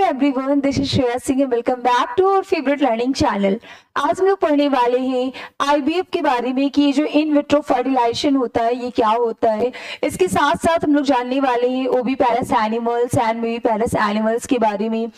everyone, this is Shreya Singh and welcome back to our favorite learning channel. आज हम लोग पढ़ने वाले हैं आईवीएफ के बारे में कि ये जो इन विट्रो फर्टिलाइजेशन होता है ये क्या होता है। इसके साथ साथ हम लोग जानने वाले हैं oviparous animals and viviparous animals के बारे में,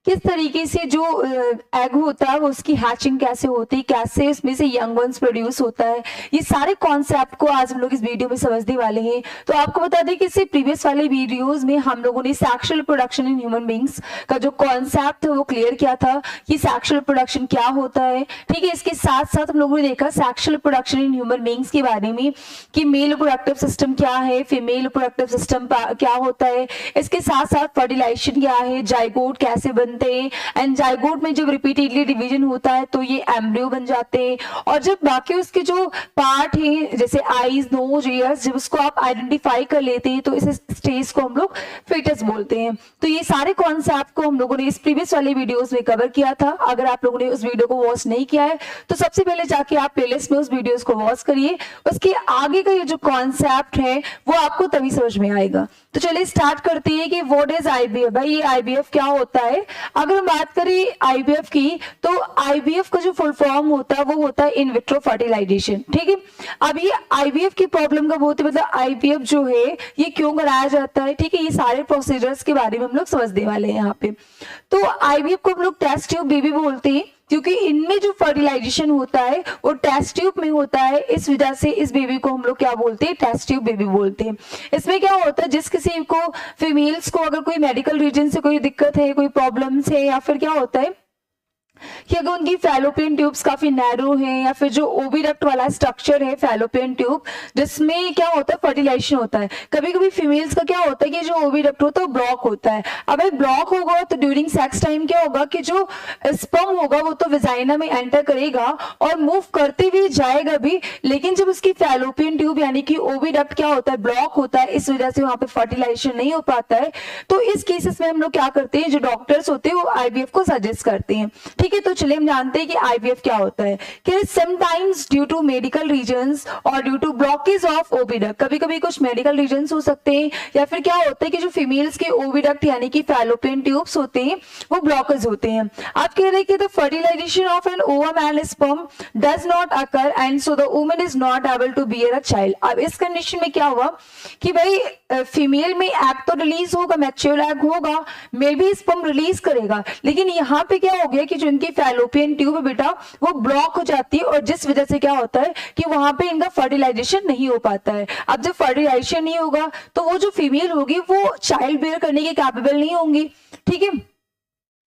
किस तरीके से जो एग होता है वो उसकी हैचिंग कैसे होती है, कैसे इसमें से यंग वंस प्रोड्यूस होता है। ये सारे कॉन्सेप्ट को आज हम लोग इस वीडियो में समझने वाले हैं। तो आपको बता दें कि इससे प्रीवियस वाले वीडियोस में हम लोगों ने sexual production in human beings का जो कॉन्सेप्ट है वो क्लियर किया था कि सेक्सुअल प्रोडक्शन क्या होता है। ठीक है, इसके साथ साथ हम लोगों ने देखा sexual production in human beings के बारे में कि मेल रिप्रोडक्टिव सिस्टम क्या है, फीमेल रिप्रोडक्टिव सिस्टम क्या होता है। इसके साथ साथ फर्टिलाइजेशन क्या है, जाइगोट कैसे बनते हैं, एंड जाइगोट में जब रिपीटेडली डिवीजन होता है तो ये एम्ब्रियो बन जाते हैं। और जब बाकी उसके जो पार्ट हैं जैसे आईज, नोज, ईयर्स, जब उसको आप आइडेंटिफाई कर लेते हैं तो इस स्टेज को हम लोग फीटस बोलते हैं। तो ये सारे कॉन्सेप्ट को हम लोगों ने इस प्रीवियस वाले वीडियोस में कवर किया था। अगर आप लोगों ने उस वीडियो को वॉच नहीं किया है तो सबसे पहले जाके आप प्लेलिस्ट में उस वीडियोस को वॉच करिए। उसके आगे का ये जो कॉन्सेप्ट है वो आपको तभी समझ में आएगा। तो चलिए स्टार्ट करते हैं कि व्हाट इज आईवीएफ। भाई ये आईवीएफ क्या होता है। अगर हम बात करें आईवीएफ की तो आईवीएफ का जो फुल फॉर्म होता है वो होता है इन विट्रो फर्टिलाइजेशन। ठीक है, अब ये आईवीएफ की प्रॉब्लम कब होती है, मतलब आईवीएफ जो है ये क्यों कराया जाता है। ठीक है, ये सारे प्रोसीजर्स के बारे में हम लोग समझने वाले हैं यहाँ पे। तो आईवीएफ को हम लोग टेस्ट ट्यूब बेबी बोलते हैं क्योंकि इनमें जो फर्टिलाइजेशन होता है वो टेस्ट ट्यूब में होता है। इस वजह से इस बेबी को हम लोग क्या बोलते हैं, टेस्ट ट्यूब बेबी बोलते हैं। इसमें क्या होता है, जिस किसी को फीमेल्स को अगर कोई मेडिकल रीजन से कोई दिक्कत है, कोई प्रॉब्लम्स है, या फिर क्या होता है कि अगर उनकी फैलोपियन ट्यूब्स काफी नैरो है, या फिर जो ओविडक्ट वाला स्ट्रक्चर है फैलोपियन ट्यूब जिसमें क्या होता है फर्टिलाइजेशन होता है। कभी कभी फीमेल्स का क्या होता है कि जो ओविडक्ट होता है वो ब्लॉक होता है। अब ब्लॉक होगा तो ड्यूरिंग सेक्स टाइम क्या होगा कि जो स्पर्म होगा वो तो विजाइना में एंटर करेगा और मूव करते हुए जाएगा भी, लेकिन जब उसकी फैलोपियन ट्यूब यानी कि ओविडक्ट क्या होता है ब्लॉक होता है, इस वजह से वहां पे फर्टिलाइजेशन नहीं हो पाता है। तो इस केसेस में हम लोग क्या करते हैं, जो डॉक्टर्स होते हैं वो आईवीएफ को सजेस्ट करते हैं। ठीक है, तो चलिए हम जानते हैं कि आईवीएफ क्या होता है। कि sometimes due to medical reasons और due to blockage of oviduct, कभी कभी कुछ मेडिकल रीजंस हो सकते हैं, या फिर क्या होता है कि जो फीमेल्स के ओविडक्ट यानी कि फैलोपियन ट्यूब्स होते हैं वो ब्लॉकेज होते हैं। आप कह रहे हैं कि the fertilization of an ovum and sperm does not occur and so the woman is not able to bear a child. अब इस कंडीशन में क्या हुआ कि भाई फीमेल में एग तो रिलीज होगा, मैच्योर एग होगा, मेल भी स्पर्म रिलीज करेगा, लेकिन यहाँ पे क्या हो गया कि जो इनकी फैलोपियन ट्यूब है बेटा वो ब्लॉक हो जाती है, और जिस वजह से क्या होता है कि वहां पे इनका फर्टिलाइजेशन नहीं हो पाता है। अब जब फर्टिलाइजेशन नहीं होगा तो वो जो फीमेल होगी वो चाइल्ड बेयर करने के कैपेबल नहीं होंगी। ठीक है,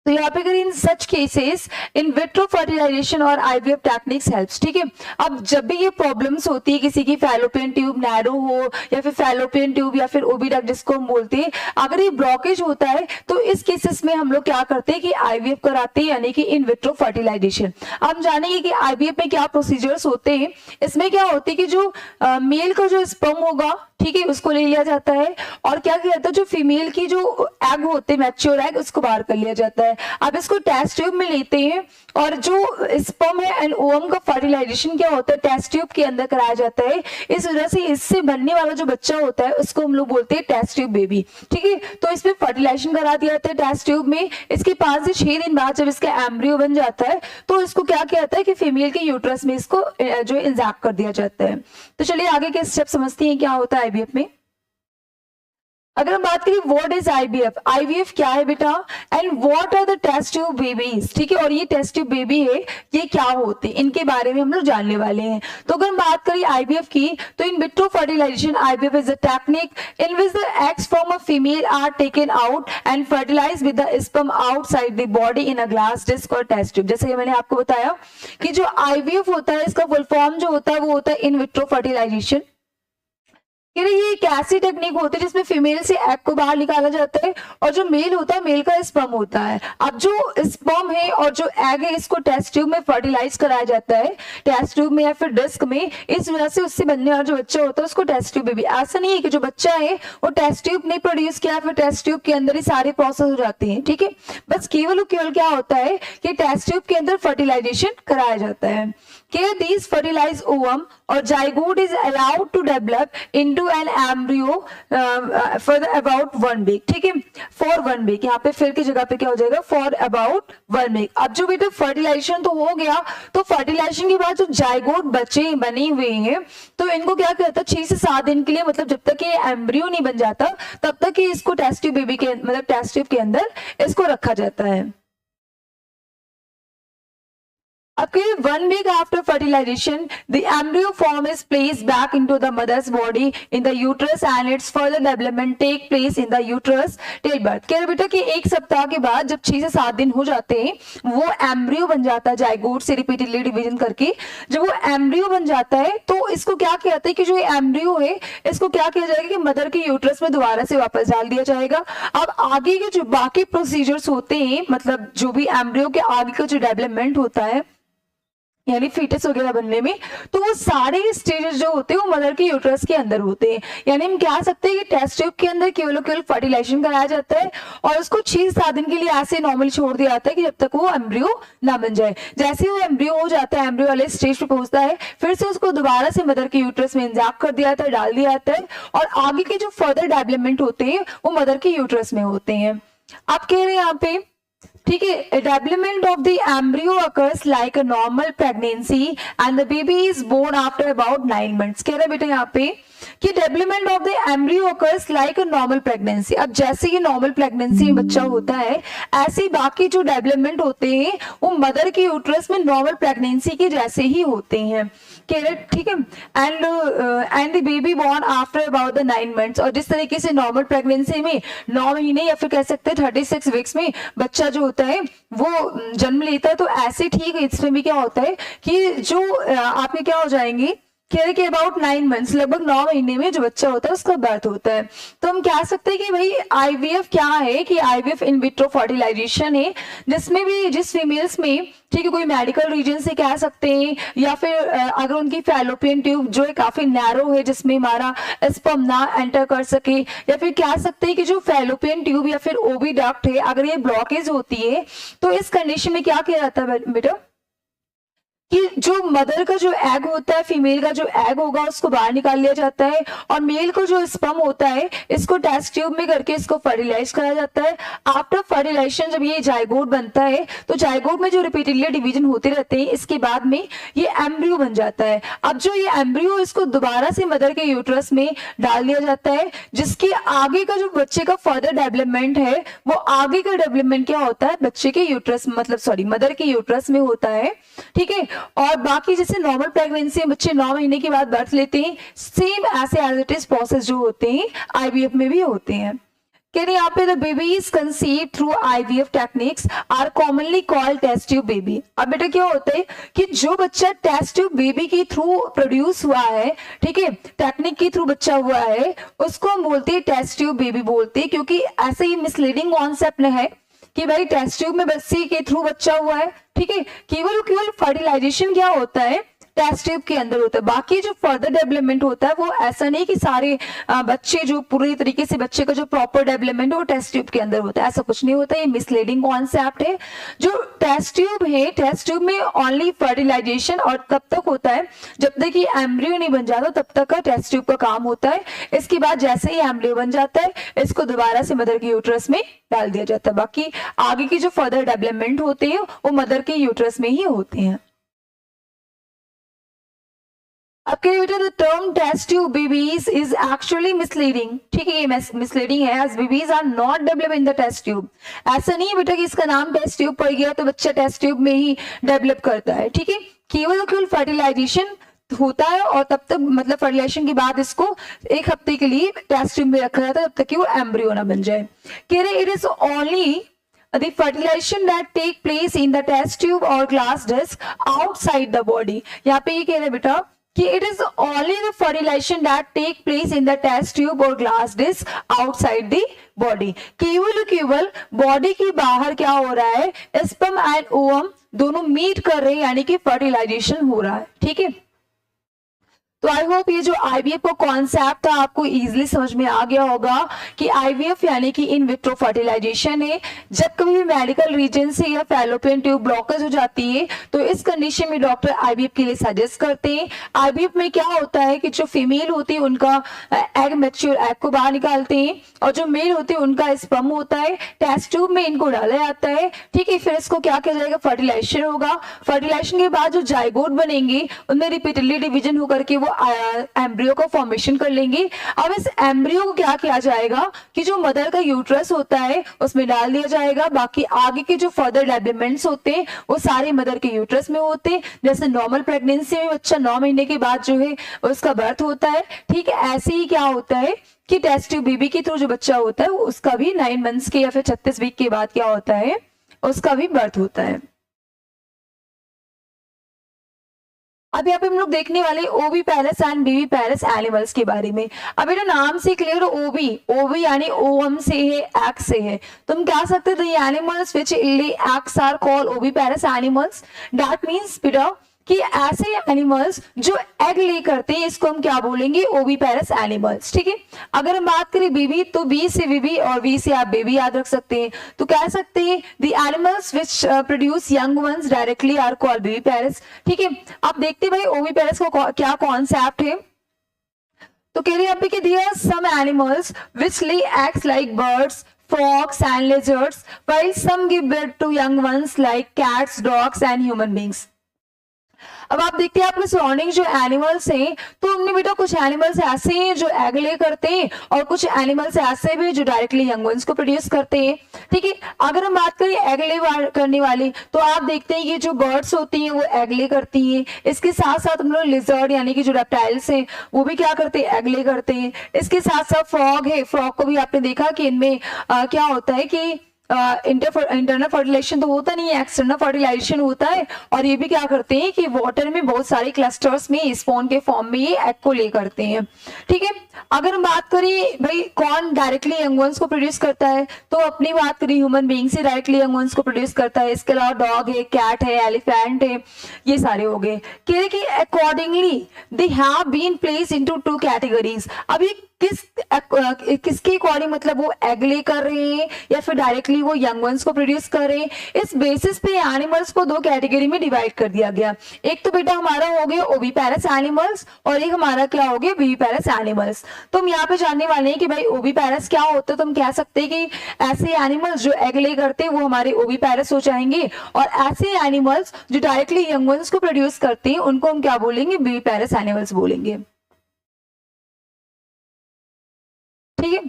तो यहाँ पे in such cases in vitro fertilisation और आईवीएफ टेक्निक्स हेल्प्स। ठीक है, अब जब भी ये प्रॉब्लम्स होती है, किसी की फैलोपियन ट्यूब नैरो हो या फिर फैलोपियन ट्यूब या फिर ओविडक्ट जिसको हम बोलते हैं, अगर ये ब्लॉकेज होता है तो इस केसेस में हम लोग क्या करते हैं कि आईवीएफ कराते हैं यानी कि इन विट्रो फर्टिलाइजेशन। अब हम जानेंगे कि आईवीएफ में क्या प्रोसीजर्स होते हैं। इसमें क्या होती है कि जो मेल का जो स्पर्म होगा, ठीक है, उसको ले लिया जाता है, और क्या किया जाता है जो फीमेल की जो एग होते हैं मैच्योर एग उसको बाहर कर लिया जाता है। अब इसको टेस्ट ट्यूब में लेते हैं और जो स्पर्म है एंड ओवम का फर्टिलाइजेशन क्या होता है टेस्ट ट्यूब के अंदर कराया जाता है। इस वजह से इससे बनने वाला जो बच्चा होता है उसको हम लोग बोलते हैं टेस्ट ट्यूब बेबी। ठीक है, तो इसमें फर्टिलाइजेशन करा दिया जाता है टेस्ट ट्यूब में। इसके 5 से 6 दिन बाद जब इसका एम्ब्रियो बन जाता है तो इसको क्या किया जाता है कि फीमेल के यूट्रस में इसको जो इंजेक्ट कर दिया जाता है। तो चलिए आगे के स्टेप समझते हैं क्या होता है आईवीएफ में। अगर हम बात करें व्हाट इज आईवीएफ, आईवीएफ क्या है बेटा, and what are the test tube babies. ठीक है, और ये टेस्ट ट्यूब बेबी है ये क्या होते हैं इनके बारे में हम लोग जानने वाले हैं। तो अगर हम बात करें आईवीएफ की तो in vitro fertilization IVF is a technique in which the eggs from a female are taken out and fertilized with the sperm outside the body in a glass disc और टेस्ट ट्यूब। जैसे मैंने आपको बताया कि जो IVF होता है इसका फुल फॉर्म जो होता है वो होता है इन विट्रो फर्टिलाइजेशन। ये एक ऐसी टेक्निक होती है जिसमें फीमेल से एग को बाहर निकाला जाता है और जो मेल होता है मेल का स्पर्म होता है। अब जो स्पर्म है और जो एग है इसको टेस्ट ट्यूब में फर्टिलाइज कराया जाता है, टेस्ट ट्यूब में या फिर डिस्क में। इस वजह से उससे बनने वाला जो बच्चा होता है उसको टेस्ट ट्यूब बेबी। ऐसा नहीं है कि जो बच्चा है वो टेस्ट ट्यूब नहीं प्रोड्यूस किया फिर टेस्ट ट्यूब के अंदर ही सारे प्रोसेस हो जाते हैं। ठीक है, बस केवल क्या होता है कि टेस्ट ट्यूब के अंदर फर्टिलाइजेशन कराया जाता है। These fertilized ovum और zygote is allowed to develop into an embryo for about 1 वीक, ठीक है, फॉर 1 वीक, यहाँ पे फिर की जगह पे क्या हो जाएगा, फॉर अबाउट 1 वीक। अब जो बेटा फर्टिलाइजेशन तो हो गया, तो फर्टिलाइजेशन के बाद जो जाइगोट बच्चे बने हुए हैं तो इनको क्या कहता है 6 से 7 दिन के लिए, मतलब जब तक ये एम्ब्रियो नहीं बन जाता तब तक ये इसको टेस्ट ट्यूब बेबी के मतलब टेस्ट ट्यूब के अंदर इसको रखा जाता है। Okay, 1 week after fertilization, the embryo form is placed back into the mother's body in the uterus and its further development take place in the uterus till birth। कह रहे बेटा कि 1 सप्ताह के बाद जब 6 से 7 दिन हो जाते हैं वो एम्ब्रियो बन जाता है जाइगोट से रिपीटेडली डिवीजन करके। जब वो एम्ब्रियो बन जाता है तो इसको क्या कहते हैं कि जो एम्ब्रियो है इसको क्या किया जाएगा कि मदर के यूट्रस में दोबारा से वापस डाल दिया जाएगा। अब आगे के जो बाकी प्रोसीजर्स होते हैं, मतलब जो भी एम्ब्रियो के आगे का जो डेवलपमेंट होता है यानी फीटस वगैरह बनने में, तो वो सारे स्टेजेस जो होते हैं वो मदर के यूट्रस के अंदर होते हैं। यानी हम कह सकते हैं कि टेस्ट ट्यूब के अंदर केवल फर्टिलाइजेशन कराया जाता है और उसको 6 से 7 दिन के लिए ऐसे नॉर्मल छोड़ दिया जाता है कि जब तक वो एम्ब्रियो ना बन जाए। जैसे वो एम्ब्रियो हो जाता है, एम्ब्रियो वाले स्टेज पे पहुंचता है, फिर से उसको दोबारा से मदर के यूट्रस में इंजेक्ट कर दिया जाता है, डाल दिया जाता है और आगे के जो फर्दर डेवलपमेंट होते हैं वो मदर के यूट्रस में होते हैं। आप कह रहे हैं यहाँ पे, ठीक है, development of the embryo occurs like a normal pregnancy and the baby is born after about 9 months. कह रहे बेटा यहाँ पे कि development of the embryo occurs like a normal pregnancy. अब जैसे ये नॉर्मल प्रेगनेंसी में बच्चा होता है ऐसे बाकी जो डेवलपमेंट होते हैं वो मदर के यूट्रस में नॉर्मल प्रेगनेंसी के जैसे ही होते हैं। कह रहे ठीक है, and the baby born after about the 9 months. और जिस तरीके से नॉर्मल प्रेगनेंसी में 9 महीने या फिर कह सकते हैं 36 वीक्स में बच्चा जो होता है वो जन्म लेता है, तो ऐसे ठीक है इसमें भी क्या होता है कि जो आपके क्या हो जाएंगे कि अबाउट 9 मंथ्स, लगभग 9 महीने में जो बच्चा होता है उसका बर्थ होता है। तो हम कह सकते हैं कि भाई आईवीएफ क्या है कि आईवीएफ इन विट्रो फर्टिलाइजेशन है, जिसमें भी जिस फीमेल्स में ठीक है कोई मेडिकल रीजन से कह सकते हैं या फिर अगर उनकी फैलोपियन ट्यूब जो है काफी नैरो है जिसमें हमारा स्पर्म ना एंटर कर सके, या फिर कह सकते हैं कि जो फैलोपियन ट्यूब या फिर ओविडक्ट है अगर ये ब्लॉकेज होती है तो इस कंडीशन में क्या किया जाता है बेटा कि जो मदर का जो एग होता है, फीमेल का जो एग होगा उसको बाहर निकाल लिया जाता है और मेल को जो स्पर्म होता है इसको टेस्ट ट्यूब में करके इसको फर्टिलाइज कराया जाता है। आफ्टर फर्टिलाइजेशन जब ये जाइगोट बनता है तो जाइगोट में जो रिपीटेडली डिवीजन होते रहते हैं इसके बाद में ये एम्ब्रियो बन जाता है। अब जो ये एम्ब्रियो इसको दोबारा से मदर के यूट्रस में डाल दिया जाता है, जिसके आगे का जो बच्चे का फर्दर डेवलपमेंट है वो आगे का डेवलपमेंट क्या होता है बच्चे के यूट्रस मतलब सॉरी मदर के यूट्रस में होता है। ठीक है, और बाकी जैसे नॉर्मल प्रेगनेंसी में बच्चे 9 महीने के बाद बर्थ लेते हैं, सेम ऐसे एज इट इज प्रोसेस जो होते हैं आईवीएफ में भी होते हैं। कहते यहाँ पे the baby is conceived through IVF techniques are commonly called test tube baby. अब बेटा क्या होता है कि जो बच्चा टेस्ट ट्यूब बेबी के थ्रू प्रोड्यूस हुआ है, ठीक है, टेक्निक के थ्रू बच्चा हुआ है, उसको हम बोलते हैं टेस्ट ट्यूब बेबी बोलते हैं, क्योंकि ऐसे ही मिसलीडिंग कॉन्सेप्ट है कि भाई टेस्ट ट्यूब में बच्चे के थ्रू बच्चा हुआ है, ठीक है, केवल फर्टिलाइजेशन क्या होता है टेस्ट ट्यूब के अंदर होता है। बाकी जो फर्दर डेवलपमेंट होता है वो ऐसा नहीं कि सारे बच्चे जो पूरी तरीके से बच्चे का जो प्रॉपर डेवलपमेंट है वो टेस्ट ट्यूब के अंदर होता है, ऐसा कुछ नहीं होता। ये मिसलीडिंग कॉन्सेप्ट है। जो टेस्ट ट्यूब है, टेस्ट ट्यूब में ओनली फर्टिलाइजेशन और कब तक होता है जब तक ये एम्ब्रियो नहीं बन जाता तब तक का टेस्ट ट्यूब का काम होता है। इसके बाद जैसे ही एम्ब्रियो बन जाता है इसको दोबारा से मदर के यूट्रस में डाल दिया जाता है। बाकी आगे की जो फर्दर डेवलपमेंट होते हैं वो मदर के यूट्रस में ही होते हैं। अब कह बेटा the term test tube babies is actually misleading. ठीक है, ये मिसलीडिंग है as babies are not develop in the test tube. ऐसा नहीं है बेटा कि इसका नाम टेस्ट ट्यूब पड़ गया तो बच्चा टेस्ट ट्यूब में ही डेवलप करता है। ठीक है, केवल फर्टिलाइजेशन होता है और तब तक मतलब फर्टिलाइजेशन के बाद इसको 1 हफ्ते के लिए टेस्ट ट्यूब में रखा जाता है तब तक कि वो एम्ब्रियो ना बन जाए। कह रहे it is only the fertilization that take place in the test tube or glass disc outside the body। यहाँ पे ये कह रहे बेटा कि it is only the fertilization that take place in the test tube or glass disc outside the body। केवल body के बाहर क्या हो रहा है, स्पर्म एंड ओवम दोनों मीट कर रहे हैं यानी कि फर्टिलाइजेशन हो रहा है। ठीक है, तो आई होप ये जो आईवीएफ का कॉन्सेप्ट था आपको इजीली समझ में आ गया होगा कि आईवीएफ यानी कि इन विट्रो फर्टिलाइजेशन है। जब कभी भी मेडिकल रीजन से या फैलोपियन ट्यूब ब्लॉकेज हो जाती है तो इस कंडीशन में डॉक्टर आईवीएफ के लिए सजेस्ट करते हैं। आईवीएफ में क्या होता है कि जो फीमेल होती है उनका एग मैच्योर एग को बाहर निकालते हैं और जो मेल होते हैं उनका स्पर्म होता है, टेस्ट ट्यूब में इनको डाला जाता है। ठीक है, फिर इसको क्या किया जाएगा, फर्टिलाइजेशन होगा। फर्टिलाइजेशन के बाद जो जाइगोट बनेंगे उनमें रिपीटेडली डिवीजन होकर के वो एम्ब्रियो का फॉर्मेशन कर लेंगे। अब इस एम्ब्रियो को क्या किया जाएगा कि जो मदर का यूट्रस होता है उसमें डाल दिया जाएगा। बाकी आगे के जो फर्दर डेवलपमेंट्स होते हैं वो सारे मदर के यूट्रस में होते हैं। जैसे नॉर्मल प्रेगनेंसी में बच्चा 9 महीने के बाद जो है उसका बर्थ होता है, ठीक है, ऐसे ही क्या होता है कि टेस्ट ट्यूब बेबी के थ्रू जो बच्चा होता है उसका भी 9 मंथ्स के या फिर 36 वीक के बाद क्या होता है, उसका भी बर्थ होता है। अब यहाँ पे हम लोग देखने वाले ओवी पैरस एंड बीवी पैरस एनिमल्स के बारे में। अब ये नाम से क्लियर, ओवी ओवी यानी ओवम से है, एग से है। तुम क्या सकते थे, एनिमल्स विच लay eggs are called oviparous animals. That means बेटा कि ऐसे एनिमल्स जो एग ले करते हैं इसको हम क्या बोलेंगे, ओवी पैरस एनिमल्स। ठीक है, अगर हम बात करें बेबी तो बी से बेबी और वी से आप बेबी याद रख सकते हैं। तो कह सकते हैं the animals which produce young ones directly are called viviparous. ठीक है, आप देखते हैं भाई ओवी पैरस का क्या कॉन्सेप्ट है। तो कह रहे हैं यहाँ पे कि there some animals which lay eggs like birds, frogs and lizards, while some give birth to young ones like cats, dogs and human beings. अब आप देखते हैं आपके सराउंडिंग जो एनिमल्स हैं तो उनमें बेटा कुछ एनिमल्स ऐसे हैं जो एग ले करते हैं और कुछ एनिमल्स ऐसे भी जो डायरेक्टली यंग वंस को प्रोड्यूस करते हैं। ठीक है, अगर हम बात करें एग ले करने वाली तो आप देखते हैं कि जो बर्ड्स होती हैं वो एग ले करती हैं। इसके साथ साथ हम लोग लिजर्ड यानी कि जो रेप्टाइल्स हैं वो भी क्या करते हैं, एग ले करते हैं। इसके साथ साथ फ्रॉग है, फ्रॉग को भी आपने देखा कि इनमें क्या होता है कि इंटरनल फर्टिलाइजेशन तो होता नहीं है, एक्सटर्नल फर्टिलाइजेशन होता है। और ये भी क्या करते हैं कि वाटर में बहुत सारे क्लस्टर्स में स्पॉन के फॉर्म में ये एग को ले करते हैं। ठीक है, अगर हम बात करें भाई कौन डायरेक्टली यंग वंस को प्रोड्यूस करता है तो अपनी बात करें ह्यूमन बीइंग से डायरेक्टली यंग वंस को प्रोड्यूस करता है। इसके अलावा डॉग है, कैट है, एलिफेंट है, ये सारे हो गए। कह रहे कि accordingly they have been placed into 2 categories. अब ये किसके अकॉर्डिंग, मतलब वो एग ले कर रहे हैं या फिर डायरेक्टली वो यंग वंस को प्रोड्यूस कर रहे हैं, इस बेसिस पे एनिमल्स को 2 कैटेगरी में डिवाइड कर दिया गया। एक तो बेटा हमारा हो गया ओवी पैरस एनिमल्स और एक हमारा क्या हो गया, बीवी पैरस एनिमल्स। तो हम यहाँ पे जानने वाले हैं कि भाई ओवी पैरस क्या होता है। तो हम कह सकते हैं कि ऐसे एनिमल्स जो एग ले करते हैं वो हमारे ओवी पैरस हो जाएंगे और ऐसे एनिमल्स जो डायरेक्टली यंग वंस को प्रोड्यूस करते हैं उनको हम क्या बोलेंगे, बीवी पैरस एनिमल्स बोलेंगे। ठीक है,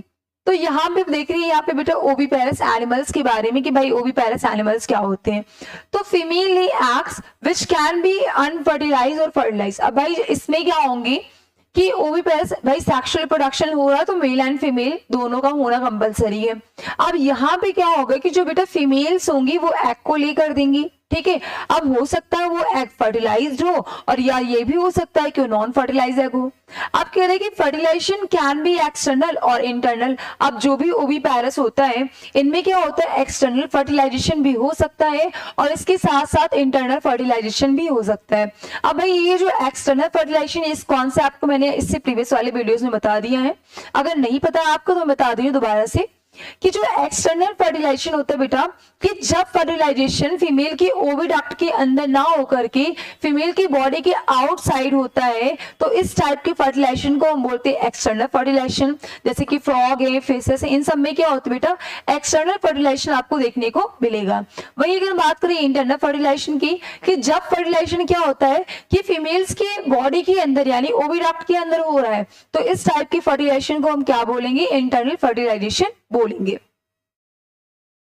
तो यहाँ पे देख रही है यहाँ पे बेटा ओवी पैरस एनिमल्स के बारे में कि भाई ओवी पैरस एनिमल्स क्या होते हैं। तो female lay eggs which can be unfertilised और फर्टिलाइज। अब भाई इसमें क्या होंगे कि ओवी पैरस भाई सेक्सुअल प्रोडक्शन हो रहा है तो मेल एंड फीमेल दोनों का होना कंपलसरी है। अब यहाँ पे क्या होगा कि जो बेटा फीमेल्स होंगी वो एग को लेकर देंगी। ठीक है, अब हो सकता है वो एग फर्टिलाइज्ड हो और या ये भी हो सकता है कि वो नॉन फर्टिलाइज एग हो। अब कह रहे हैं कि फर्टिलाइजेशन कैन बी एक्सटर्नल और इंटरनल। अब जो भी ओवी पैरस होता है इनमें क्या होता है, एक्सटर्नल फर्टिलाइजेशन भी हो सकता है और इसके साथ साथ इंटरनल फर्टिलाइजेशन भी हो सकता है। अब भाई ये जो एक्सटर्नल फर्टिलाइजेशन, इस कॉन्सेप्ट को मैंने इससे प्रीवियस वाले वीडियोस में बता दिया है, अगर नहीं पता आपको तो मैं बता दूं दोबारा से कि जो एक्सटर्नल फर्टिलाइजेशन होता है बेटा कि जब फर्टिलाइजेशन फीमेल की ओविडक्ट के अंदर ना होकर के फीमेल की बॉडी के आउटसाइड होता है तो इस टाइप के फर्टिलाइजेशन को हम बोलते हैं एक्सटर्नल फर्टिलाइजेशन। जैसे कि फ्रॉग है, फिशेस है, इन सब में क्या होता है बेटा, एक्सटर्नल फर्टिलाइजेशन आपको देखने को मिलेगा। वही अगर बात करें इंटरनल फर्टिलाइजेशन की कि जब फर्टिलाइजेशन क्या होता है कि फीमेल्स की बॉडी के अंदर यानी ओविडक्ट के अंदर हो रहा है तो इस टाइप की फर्टिलाइजेशन को हम क्या बोलेंगे, इंटरनल फर्टिलाइजेशन बोलेंगे।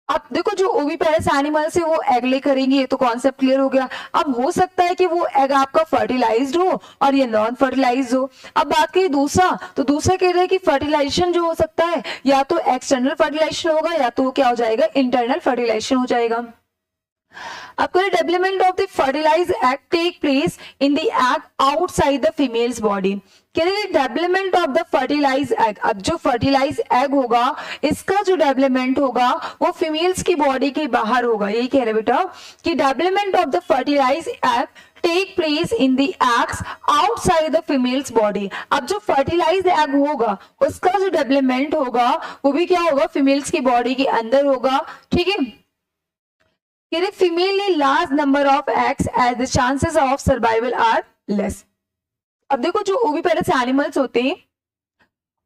अब देखो जो ओवी पैरस एनिमल्स है वो एग ले करेंगे, ये तो कॉन्सेप्ट क्लियर हो गया। अब हो सकता है कि वो एग आपका फर्टिलाइज्ड हो और ये नॉन फर्टिलाइज्ड हो। अब बात करें दूसरा, तो दूसरा कह रहे हैं कि फर्टिलाइजेशन जो हो सकता है या तो एक्सटर्नल फर्टिलाइजेशन होगा या तो क्या हो जाएगा, इंटरनल फर्टिलाइजेशन हो जाएगा। आपको development of the fertilize egg take place in the egg outside the female's body. Development of the fertilize egg, अब जो फर्टिलाइज एग होगा इसका जो डेवलपमेंट होगा वो फीमेल्स की बॉडी के बाहर होगा। यही कह रहे बेटा कि development of the fertilize egg take place in the eggs outside the female's body. अब जो फर्टिलाइज एग होगा उसका जो डेवलपमेंट होगा वो भी क्या होगा, फीमेल्स की बॉडी के अंदर होगा। ठीक है, फीमेल ने large number of eggs as the chances of survival are less. अब देखो जो ओविपेरस एनिमल्स होते हैं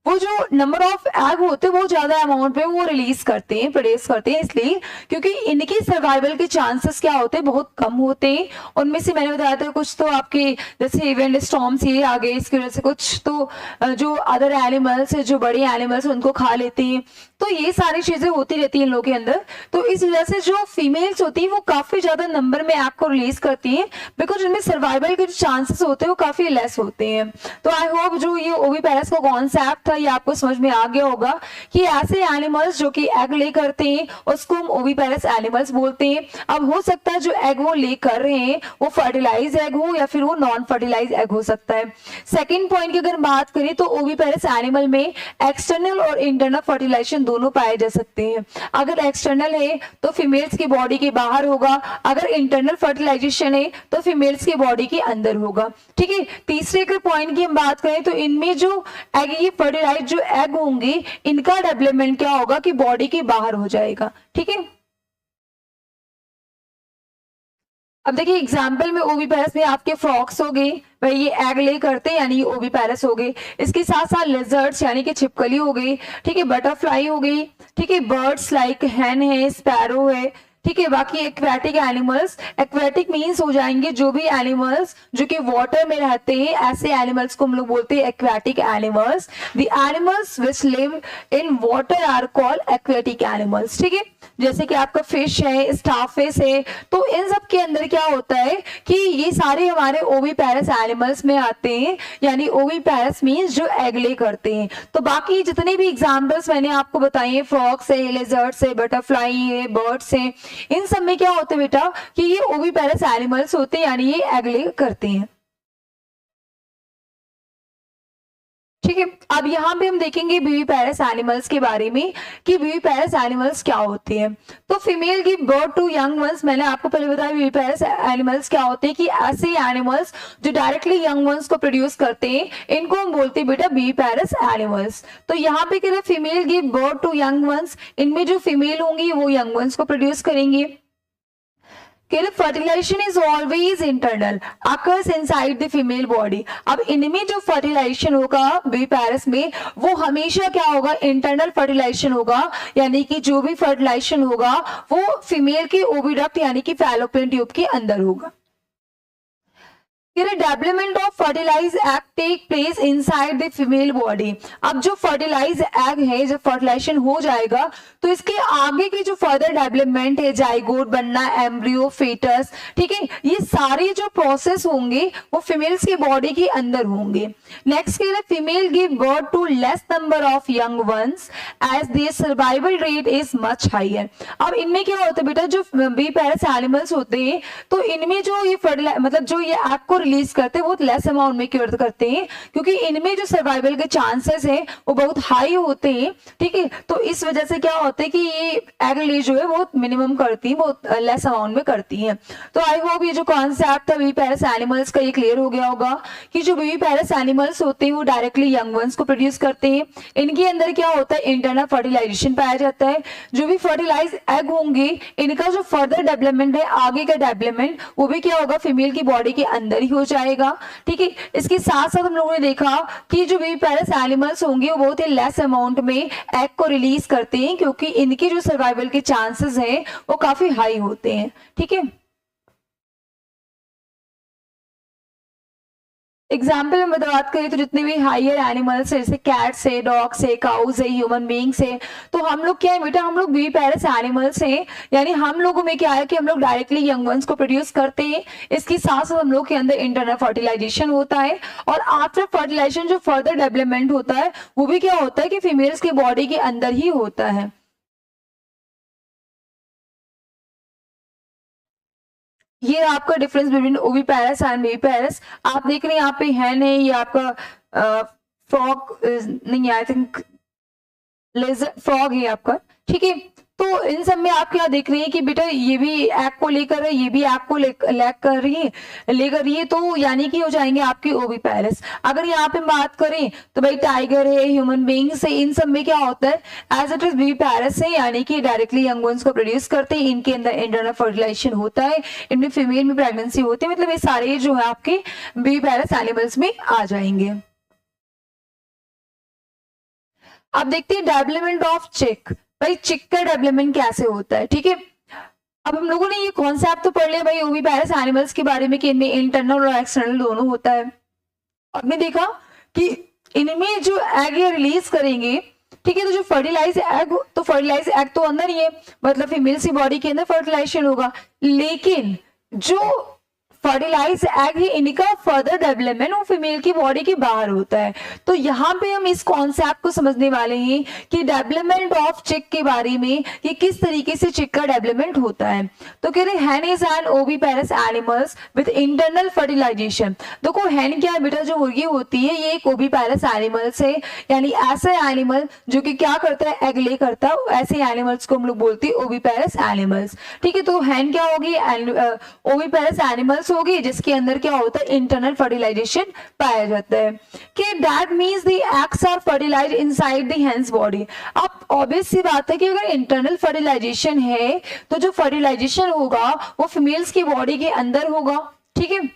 वो जो नंबर ऑफ एग होते हैं वो ज्यादा अमाउंट में वो रिलीज करते हैं, प्रोड्यूस करते हैं, इसलिए क्योंकि इनकी सर्वाइवल के चांसेस क्या होते हैं, बहुत कम होते हैं। उनमें से मैंने बताया था कुछ तो आपके जैसे इवेंट स्टॉर्म्स ये आ गए, इसकी वजह से कुछ तो जो अदर एनिमल्स जो बड़े एनिमल्स उनको खा लेते हैं, तो ये सारी चीजें होती रहती हैं इन लोगों के अंदर। तो इस वजह से जो फीमेल्स होती है वो काफी ज्यादा नंबर में एग को रिलीज करती हैं, बिकॉज इनमें सर्वाइवल के जो चांसेस होते हैं वो काफी लेस होते हैं। तो आई होप जो ये ओविपेरस का कॉन्सेप्ट था ये आपको समझ में आ गया होगा कि ऐसे एनिमल्स जो कि एग ले करते हैं उसको हम ओविपेरस एनिमल्स बोलते हैं। अब हो सकता है जो एग वो ले कर रहे हैं वो फर्टिलाइज एग हो या फिर वो नॉन फर्टिलाइज एग हो सकता है। सेकेंड पॉइंट की अगर बात करें तो ओविपेरस एनिमल में एक्सटर्नल और इंटरनल फर्टिलाइजेशन दोनों पाए जा सकते हैं। अगर एक्सटर्नल है तो फीमेल्स की बॉडी के बाहर होगा, अगर इंटरनल फर्टिलाइजेशन है तो फीमेल्स की बॉडी के अंदर होगा। ठीक है, तीसरे के पॉइंट की हम बात करें तो इनमें जो एग ये फर्टिलाइज जो एग होंगे इनका डेवलपमेंट क्या होगा कि बॉडी के बाहर हो जाएगा। ठीक है, अब देखिए एग्जाम्पल में ओविपेरस में आपके फ्रॉक्स हो गए, भाई ये एग ले करते हैं यानी ये ओविपेरस हो गए। इसके साथ साथ लिजर्ड्स यानी कि छिपकली हो गई, ठीक है, बटरफ्लाई हो गई, ठीक है, बर्ड्स लाइक हैन है, स्पैरो है, ठीक है। बाकी एक्वेटिक एनिमल्स, एक्वेटिक मीन्स हो जाएंगे जो भी एनिमल्स जो कि वाटर में रहते हैं, ऐसे एनिमल्स को हम लोग बोलते हैं aquatic animals. The animals which live in water are called aquatic animals. ठीक है, जैसे कि आपका फिश है, स्टारफिश है, तो इन सब के अंदर क्या होता है कि ये सारे हमारे ओविपेरस एनिमल्स में आते हैं, यानी ओविपेरस मीन्स जो एग ले करते हैं। तो बाकी जितने भी एग्जाम्पल्स मैंने आपको बताए हैं, फ्रॉक्स है, लेजर्ड्स है, बटरफ्लाई है, बर्ड्स है, इन सब में क्या होता है बेटा कि ये ओविपेरस एनिमल्स होते हैं यानी ये एग ले करते हैं। ठीक है, अब यहाँ पे हम देखेंगे विविपेरस एनिमल्स के बारे में कि विविपेरस एनिमल्स क्या होते हैं। तो female give birth to young ones, मैंने आपको पहले बताया विविपेरस एनिमल्स क्या होते हैं कि ऐसे एनिमल्स जो डायरेक्टली यंग वंस को प्रोड्यूस करते हैं इनको हम बोलते हैं बेटा विविपेरस एनिमल्स। तो यहाँ पे क्या female give birth to young ones, इनमें जो फीमेल होंगी वो यंग वंस को प्रोड्यूस करेंगे। Fertilization is always internal, occurs inside the female body. अब इनमें जो फर्टिलाइजेशन होगा विविपेरस में वो हमेशा क्या होगा, इंटरनल फर्टिलाइजेशन होगा, यानी कि जो भी फर्टिलाइजेशन होगा वो फीमेल की ओविडक्ट यानी कि फैलोपियन ट्यूब के अंदर होगा। Development of fertilize egg take place inside the female body. अब जो फर्टिलाइज एग है जब फर्टिलाइजेशन हो जाएगा तो इसके आगे की जो फर्दर डेवलपमेंट है, जाइगोट बनना, एम्ब्रियो, फेटस, ठीक है, ये सारे जो प्रोसेस होंगे वो फीमेल्स की बॉडी के अंदर होंगे। Next female give birth to less number of young ones as their survival rate is much higher. अब इनमें क्या होता है बेटा, जो विविपेरस एनिमल्स होते हैं तो इनमें जो ये मतलब जो ये एग को रिलीज करते हैं वो लेस अमाउंट में क्यों करते हैं, क्योंकि इनमें जो सर्वाइवल के चांसेस हैं वो बहुत हाई होते हैं। ठीक है, तो इस वजह से क्या होता है कि ये एग ले जो है वो मिनिमम करती है, बहुत लेस अमाउंट में करती है। तो आई होप ये जो कॉन्सेप्ट था विविपेरस एनिमल्स का ये क्लियर हो गया होगा कि जो विविपेरस एनिमल्स होते हैं वो डायरेक्टली यंग वंस को प्रोड्यूस करते हैं। इनके अंदर क्या होता है, इंटरनल फर्टिलाइजेशन पाया जाता है। जो भी फर्टिलाइज एग होंगे इनका जो फर्दर डेवलपमेंट है, आगे का डेवलपमेंट वो भी क्या होगा, फीमेल की बॉडी के अंदर ही हो जाएगा। ठीक है, इसके साथ साथ हम लोगों ने देखा कि जो विविपेरस एनिमल्स होंगे वो बहुत ही लेस अमाउंट में एग को रिलीज करते हैं, क्योंकि इनके जो सर्वाइवल के चांसेस हैं वो काफी हाई होते हैं। ठीक है, एग्जाम्पल में बात करें तो जितने भी हायर एनिमल्स है जैसे कैट्स है, डॉग्स है, काउज है, ह्यूमन बींग्स है, तो हम लोग क्या है बेटा, हम लोग विविपेरस एनिमल्स हैं, यानी हम लोगों में क्या है कि हम लोग डायरेक्टली यंग वंस को प्रोड्यूस करते हैं। इसके साथ साथ हम लोग के अंदर इंटरनल फर्टिलाइजेशन होता है, और आफ्टर फर्टिलाइजेशन जो फर्दर डेवलपमेंट होता है वो भी क्या होता है कि फीमेल्स की बॉडी के अंदर ही होता है। ये आपका difference between oviparous and viviparous. आप देख रहे हैं यहाँ पे हैन है, ये आपका फ्रॉग नहीं, आई थिंक लेजर फ्रॉग है आपका, ठीक है। तो इन सब में आप क्या देख रही है कि बेटा ये भी एग को लेकर है, ये भी एग को लेकर कर रही है, लेकर रही है, तो यानी कि हो जाएंगे आपके ओविपेरस। अगर यहाँ पे बात करें तो भाई टाइगर है, ह्यूमन बींग्स है, इन सब में क्या होता है एज इट इज विविपेरस है, यानी कि डायरेक्टली यंग वंस को प्रोड्यूस करते हैं, इनके अंदर इंटरनल फर्टिलाइजेशन होता है, इनमें फीमेल में प्रेगनेंसी होती है, मतलब ये सारे जो है आपके विविपेरस एनिमल्स में आ जाएंगे। अब देखते हैं डेवलपमेंट ऑफ चिक। भाई चिक का डेवलपमेंट कैसे होता है, ठीक है। अब हम लोगों ने ये कॉन्सेप्ट तो पढ़ लिया भाई ओविपेरस एनिमल्स के बारे में कि इनमें इंटरनल और एक्सटर्नल दोनों होता है। हमने देखा कि इनमें जो एग ये रिलीज करेंगे, ठीक है, तो जो फर्टिलाइज एग, तो फर्टिलाइज एग तो अंदर ही है, मतलब फीमेल की बॉडी के अंदर फर्टिलाइजेशन होगा, लेकिन जो फर्टिलाइज एग है इनका फर्दर डेवलपमेंट वो फीमेल की बॉडी के बाहर होता है। तो यहाँ पे हम इस कॉन्सेप्ट को समझने वाले हैं कि डेवलपमेंट ऑफ चिक के बारे में कि किस तरीके से चिक का डेवलपमेंट होता है। तो कह रहे हैन is an oviparous animals with internal fertilisation. देखो हैन क्या है बेटा, जो मुर्गी होती है ये एक ओविपेरस एनिमल्स है, यानी ऐसा एनिमल जो कि क्या करता है एग ले करता है, ऐसे एनिमल्स को हम लोग बोलते हैं ओविपेरस एनिमल्स, ठीक है। तो हैन क्या होगी, ओविपेरस एनिमल्स होगी जिसके अंदर क्या होता है इंटरनल फर्टिलाइजेशन पाया जाता है, कि that means the eggs are fertilised inside the hen's body. अब ऑब्वियस सी बात है कि अगर इंटरनल फर्टिलाइजेशन है तो जो फर्टिलाइजेशन होगा वो फीमेल्स की बॉडी के अंदर होगा, ठीक है।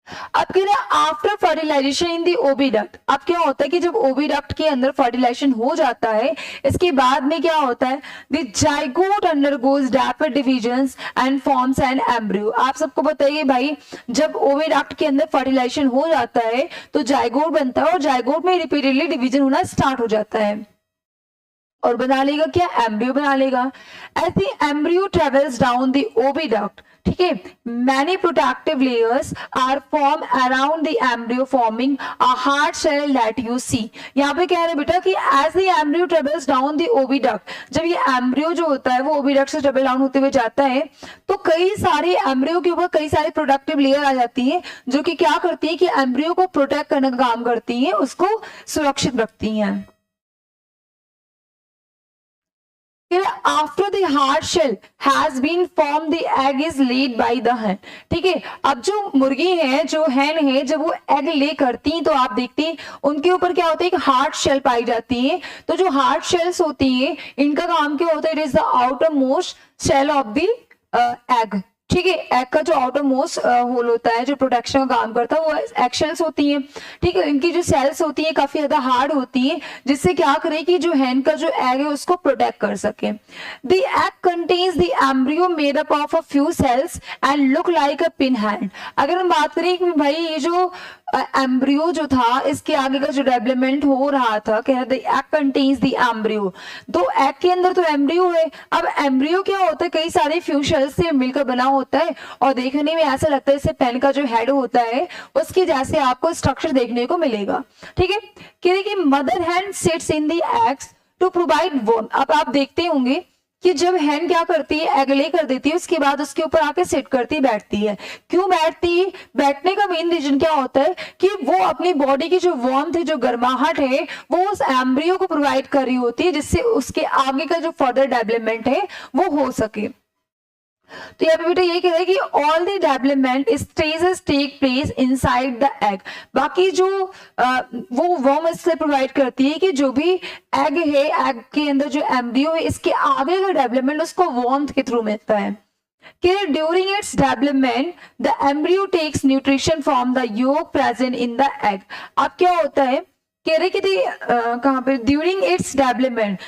अब कह रहे आफ्टर फर्टिलाइजेशन इन दी ओविडक्ट। अब क्या होता है कि जब ओविडक्ट के अंदर फर्टिलाइजेशन हो जाता है इसके बाद में क्या होता है the zygote undergoes rapid divisions and forms an embryo. आप सबको बताइए भाई जब ओविडक्ट के अंदर फर्टिलाइजेशन हो जाता है तो जाइगोट बनता है और जाइगोट में रिपीटेडली डिवीजन होना स्टार्ट हो जाता है और बना लेगा क्या एम्ब्रियो बना लेगा। As the embryo travels down the oviduct, ठीक है, many protective layers are form around the embryo forming a hard shell that you see. यहाँ पे कह रहे बेटा कि as the embryo travels down the oviduct, जब ये एम्ब्रियो जो होता है वो ओविडक्ट से ट्रेवल डाउन होते हुए जाता है तो कई सारे एम्ब्रियो के ऊपर कई सारी प्रोटेक्टिव लेयर आ जाती है जो कि क्या करती है कि एम्ब्रियो को प्रोटेक्ट करने का काम करती है, उसको सुरक्षित रखती है। After the hard shell has been formed, the egg is laid by the hen। ठीक है, अब जो मुर्गी है जो हैन है जब वो एग ले करती हैं तो आप देखते हैं उनके ऊपर क्या होता है एक हार्ड शेल पाई जाती है। तो जो हार्ड शेल्स होती है इनका काम क्या होता है, it is the outermost shell of the egg, ठीक है। एग का जो आउटर मोस्ट होल होता है जो प्रोटेक्शन का काम करता है वो एग शेल्स होती हैं, ठीक है। इनकी जो सेल्स होती है काफी ज्यादा हार्ड होती है जिससे क्या करे कि जो हैन का जो एग है उसको प्रोटेक्ट कर सके। The egg contains the embryo made up of a few cells and look like a pin hand. अगर हम बात करें कि भाई ये जो एम्ब्रियो जो था इसके आगे का जो डेवलपमेंट हो रहा था, कह रहे एग कंटेन्स द एम्ब्रियो, तो एग के अंदर तो एम्ब्रियो है। अब एम्ब्रियो क्या होता है कई सारे फ्यू शेल्स से मिलकर बना होता है और देखने में ऐसा लगता है जैसे पेन का जो हेड होता है उसके जैसे आपको स्ट्रक्चर देखने को मिलेगा, ठीक है। कह रहे कि mother hen sits in the eggs to provide warm. अब आप देखते होंगे कि जब हैन क्या करती है एग ले कर देती है उसके बाद उसके ऊपर आके सिट करती बैठती है। क्यों बैठती है, बैठने का मेन रीजन क्या होता है कि वो अपनी बॉडी की जो वार्मथ है जो गर्माहट है वो उस एम्ब्रियो को प्रोवाइड कर रही होती है जिससे उसके आगे का जो फर्दर डेवलपमेंट है वो हो सके। तो यहाँ पे बेटा ये कह रहा है कि all the development stages take place inside the egg. बाकी जो वो वर्म इससे प्रोवाइड करती है कि जो भी एग है एग के अंदर जो एम्ब्रियो है इसके आगे का डेवलपमेंट उसको वार्मथ के थ्रू मिलता है। During its development, the embryo takes nutrition from the yolk present in the egg। अब क्या होता है कह रहे कि कहाँ पे ड्यूरिंग इट्स डेवलपमेंट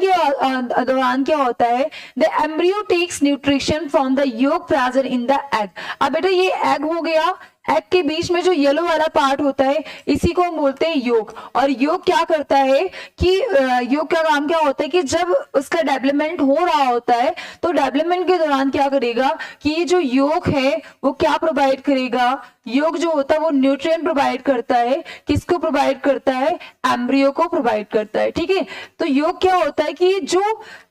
के दौरान क्या होता है the embryo takes nutrition from the yolk present in the egg. अब बेटा ये एग हो गया, एग के बीच में जो येलो वाला पार्ट होता है इसी को हम बोलते हैं योक। और योक क्या करता है कि योक का काम क्या होता है कि जब उसका डेवलपमेंट हो रहा होता है तो डेवलपमेंट के दौरान क्या करेगा कि ये जो योक है वो क्या प्रोवाइड करेगा, योग जो होता है वो न्यूट्रिएंट प्रोवाइड करता है, किसको प्रोवाइड करता है, एम्ब्रियो को प्रोवाइड करता है। ठीक है, तो योग क्या होता है कि जो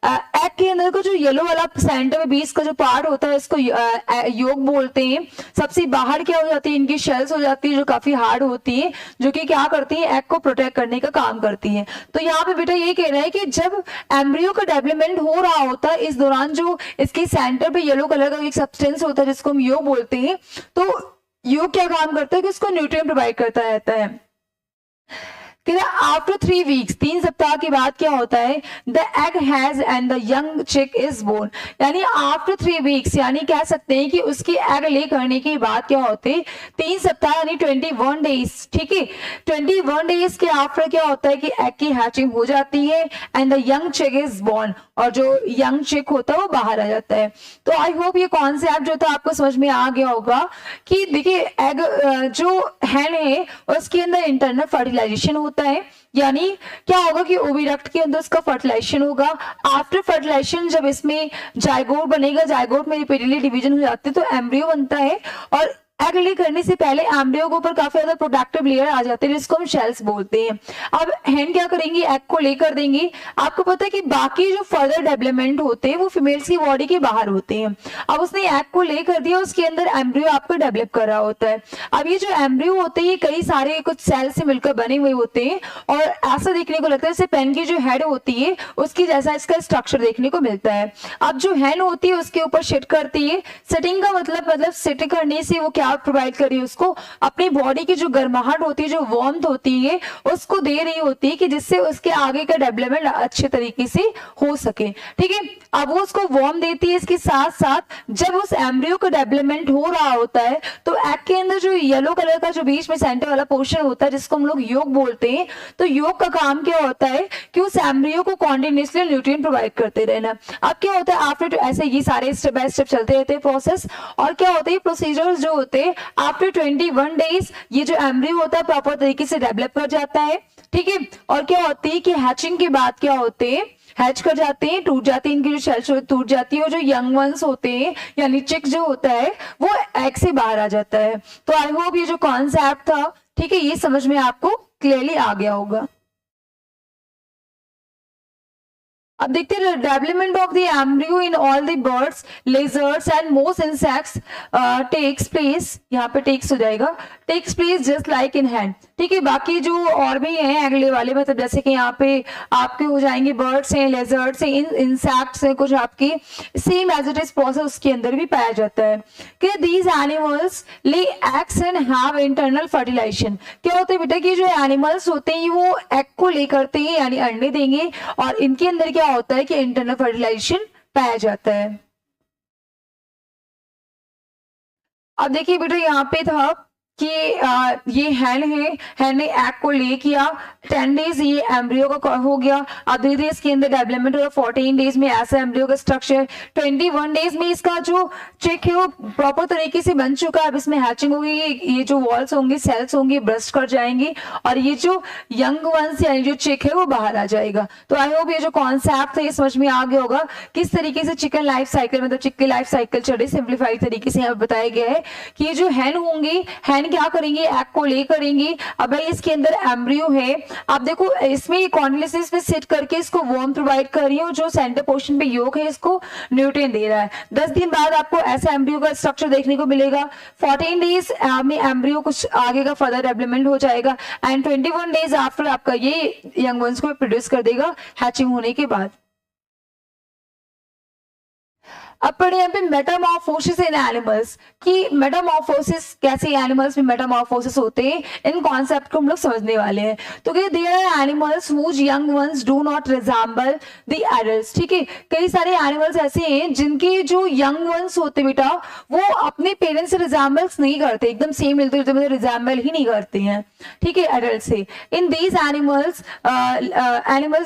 एग के अंदर का जो येलो वाला सेंटर में बीच का जो पार्ट होता है इसको योग बोलते हैं। सबसे बाहर क्या हो जाती है, इनकी शेल्स हो जाती है जो काफी हार्ड होती है, जो कि क्या करती है, एग को प्रोटेक्ट करने का काम करती है। तो यहाँ पे बेटा ये कह रहा है कि जब एम्ब्रियो का डेवलपमेंट हो रहा होता है, इस दौरान जो इसके सेंटर पे येलो कलर का एक सब्सटेंस होता है जिसको हम योग बोलते हैं, तो योग क्या काम करता है कि उसको न्यूट्रिएंट प्रोवाइड करता रहता है। आफ्टर 3 वीक्स, 3 सप्ताह के बाद क्या होता है, the egg has and the young चिक इज बोर्न, यानी आफ्टर 3 वीक्स, यानी कह सकते हैं कि उसकी एग ले करने के बाद क्या होते हैं, 3 सप्ताह यानी 21 डेज। ठीक है, 21 डेज के आफ्टर क्या होता है कि एग की हैचिंग हो जाती है एंड द यंग चिक इज बोर्न, और जो यंग चिक होता है वो बाहर आ जाता है। तो आई होप ये कॉन्सेप्ट जो था आपको समझ में आ गया होगा कि देखिए एग जो हैन है उसके अंदर इंटरनल फर्टिलाइजेशन होता है, यानी क्या होगा कि ओविडक्ट के अंदर उसका फर्टिलाइजेशन होगा। आफ्टर फर्टिलाइजेशन जब इसमें जाइगोट बनेगा, जाइगोट में रिपीटेडली डिवीजन हो जाती है तो एम्ब्रियो बनता है, और एग ले करने से पहले एम्ब्रियो के ऊपर काफी ज्यादा प्रोडक्टिव लेयर आ जाते हैं जिसको हम शेल्स बोलते हैं। अब हैन क्या करेंगी, एग को लेकर देंगी। आपको पता है कि बाकी जो फर्दर डेवलपमेंट होते हैं वो फीमेल्स की बॉडी के बाहर होते हैं। अब उसने एग को लेकर दिया, उसके अंदर एम्ब्रियो आपको डेवलप कर रहा होता है। अब ये जो एम्ब्रियो होते हैं ये कई सारे कुछ सेल से मिलकर बने हुए होते हैं, और ऐसा देखने को लगता है जैसे पेन की जो हेड होती है उसकी जैसा इसका स्ट्रक्चर देखने को मिलता है। अब जो हैन होती है उसके ऊपर सिट करती है। सिटिंग का मतलब सिट करने से वो क्या प्रोवाइड कर रही है, उसको अपनी बॉडी की जो गर्माहट होती है, जो वार्मथ होती है उसको दे रही होती है कि जिससे उसके आगे का डेवलपमेंट अच्छे तरीके से हो सके। ठीक है, अब वो उसको वार्म देती है। इसके साथ साथ जब उस एम्ब्रियो का डेवलपमेंट हो रहा होता है तो एग के अंदर जो येलो कलर का जो बीच में सेंटर वाला पोर्शन होता है जिसको हम लोग योग बोलते हैं, तो योग का काम क्या होता है कि उस एम्ब्रियो को कॉन्टिन्यूसली न्यूट्रिएंट प्रोवाइड करते रहना। अब क्या होता है आफ्टर ऐसे ये सारे स्टेप बाय स्टेप चलते रहते हैं प्रोसेस, और क्या होता है प्रोसीजर्स जो होते हैं आफ्टर 21 डेज ये जो एम्ब्रियो होता है प्रॉपर तरीके से डेवलप कर जाता है। ठीक है, और क्या होती है कि हैचिंग के बाद क्या होते हैं, हैच कर जाते हैं, टूट जाती है, इनकी जो शेल टूट जाती है, और जो यंग वंस होते हैं यानी चिक जो होता है वो एग से बाहर आ जाता है। तो आई होप ये जो कॉन्सेप्ट था, ठीक है, ये समझ में आपको क्लियरली आ गया होगा। अब देखते हैं development of the embryo in all the birds, lizards and most insects takes place, यहाँ पे टेक्स हो जाएगा, takes place just like in hand. ठीक है, बाकी जो और भी हैं अगले वाले, मतलब जैसे कि यहाँ पे आपके हो जाएंगे बर्ड्स हैं, लेजर्ड्स हैं, इंसेक्ट्स हैं, कुछ आपकी same as it is process उसके अंदर भी पाया जाता है कि these animals lay eggs and have internal fertilisation. क्या होता है बेटा कि जो एनिमल्स होते हैं वो एग को ले करते हैं यानी अंडे देंगे, और इनके अंदर क्या होता है कि इंटरनल फर्टिलाइजेशन पाया जाता है। अब देखिए बेटा यहाँ पे था कि ये हैन है, हैन ने एग को ले किया, 10 डेज ये एम्ब्रियो का हो गया। अब धीरे धीरे इसके अंदर डेवलपमेंट हुआ, 14 डेज में ऐसा एम्ब्रियो का स्ट्रक्चर, 21 डेज में इसका जो चिक है वो प्रॉपर तरीके से बन चुका है। अब इसमें हैचिंग होगी, ये जो वॉल्स होंगी, सेल्स होंगी, ब्रस्ट कर जाएंगी, और ये जो यंग वंस यानी जो चिक है वो बाहर आ जाएगा। तो आई होप ये जो कॉन्सेप्ट है ये समझ में आ गया होगा किस तरीके से चिकन लाइफ साइकिल, मतलब चिक की लाइफ साइकिल चढ़े सिंप्लीफाइड तरीके से यहाँ बताया गया है कि ये जो हैन होंगी, हैन क्या करेंगे, एग को ले करेंगी। अब भाई इसके अंदर एम्ब्रियो है, आप देखो इसमें कॉन्डिलेसेस में सिट करके इसको वार्म प्रोवाइड कर रही है, और जो सेंटर पोर्शन पे योग है इसको न्यूट्रिएंट दे रहा है। 10 दिन बाद आपको ऐसा एम्ब्रियो का स्ट्रक्चर देखने को मिलेगा। 14 डेज में एम्ब्रियो कुछ आगे का फर्दर डेवलपमेंट हो जाएगा, एंड 21 डेज आफ्टर आपका ये यंग वंस को प्रोड्यूस कर देगा हैचिंग होने के बाद। अब पढ़े यहाँ पे मेटामॉर्फोसिस इन एनिमल्स, कि मेटामॉर्फोसिस कैसे एनिमल्स में मेटामॉर्फोसिस होते हैं, इन कॉन्सेप्ट को हम लोग समझने वाले हैं। तो there are animals whose young ones do not resemble the adults. ठीक है, कई सारे एनिमल्स ऐसे हैं जिनके जो यंग वंस होते बेटा वो अपने पेरेंट्स से रिजेंबल्स नहीं करते, एकदम सेम मिलते जुलते, मतलब रिजेंबल ही नहीं करते हैं, ठीक है, एडल्ट से। In these animals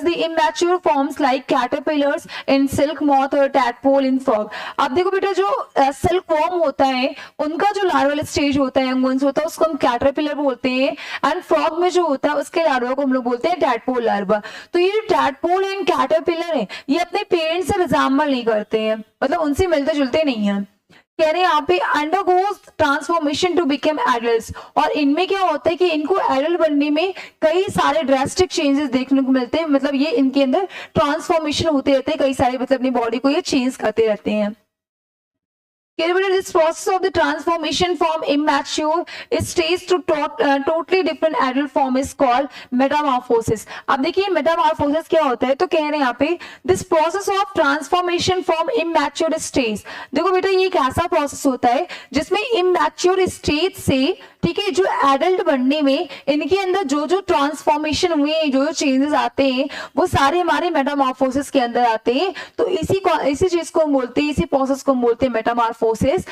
the immature forms like caterpillars in silk moth और टैडपोल इन फ्रॉग। आप देखो बेटा जो सिल्क वॉर्म होता है उनका जो लार्वल स्टेज होता है, यंग वंस होता है, उसको हम कैटरपिलर बोलते हैं, एंड फ्रॉग में जो होता है उसके लार्वा को हम लोग बोलते हैं टैडपोल लार्वा। तो ये जो टैडपोल एंड कैटरपिलर है ये अपने पेरेंट्स से रिजेंबल नहीं करते हैं, मतलब उनसे मिलते जुलते नहीं है। कह रहे हैं यहाँ पे undergoes transformation to become adults, और इनमें क्या होता है कि इनको एडल्ट बनने में कई सारे ड्रास्टिक चेंजेस देखने को मिलते हैं, मतलब ये इनके अंदर ट्रांसफॉर्मेशन होते रहते हैं, कई सारे मतलब अपनी बॉडी को ये चेंज करते रहते हैं। This process of the transformation from immature stage to totally different adult form is called metamorphosis. अब देखिए metamorphosis क्या होता है, तो कह रहे हैं यहाँ पे this process of transformation from immature stage, देखो बेटा ये एक ऐसा प्रोसेस होता है जिसमें immature stage से, ठीक है, जो एडल्ट बनने में इनके अंदर जो जो ट्रांसफॉर्मेशन हुए, जो जो चेंजेस आते हैं, वो सारे हमारे मेटामॉर्फोसिस के अंदर आते हैं। तो इसी चीज को हम बोलते हैं, इसी प्रोसेस को हम बोलते हैं मेटामॉर्फोसिस।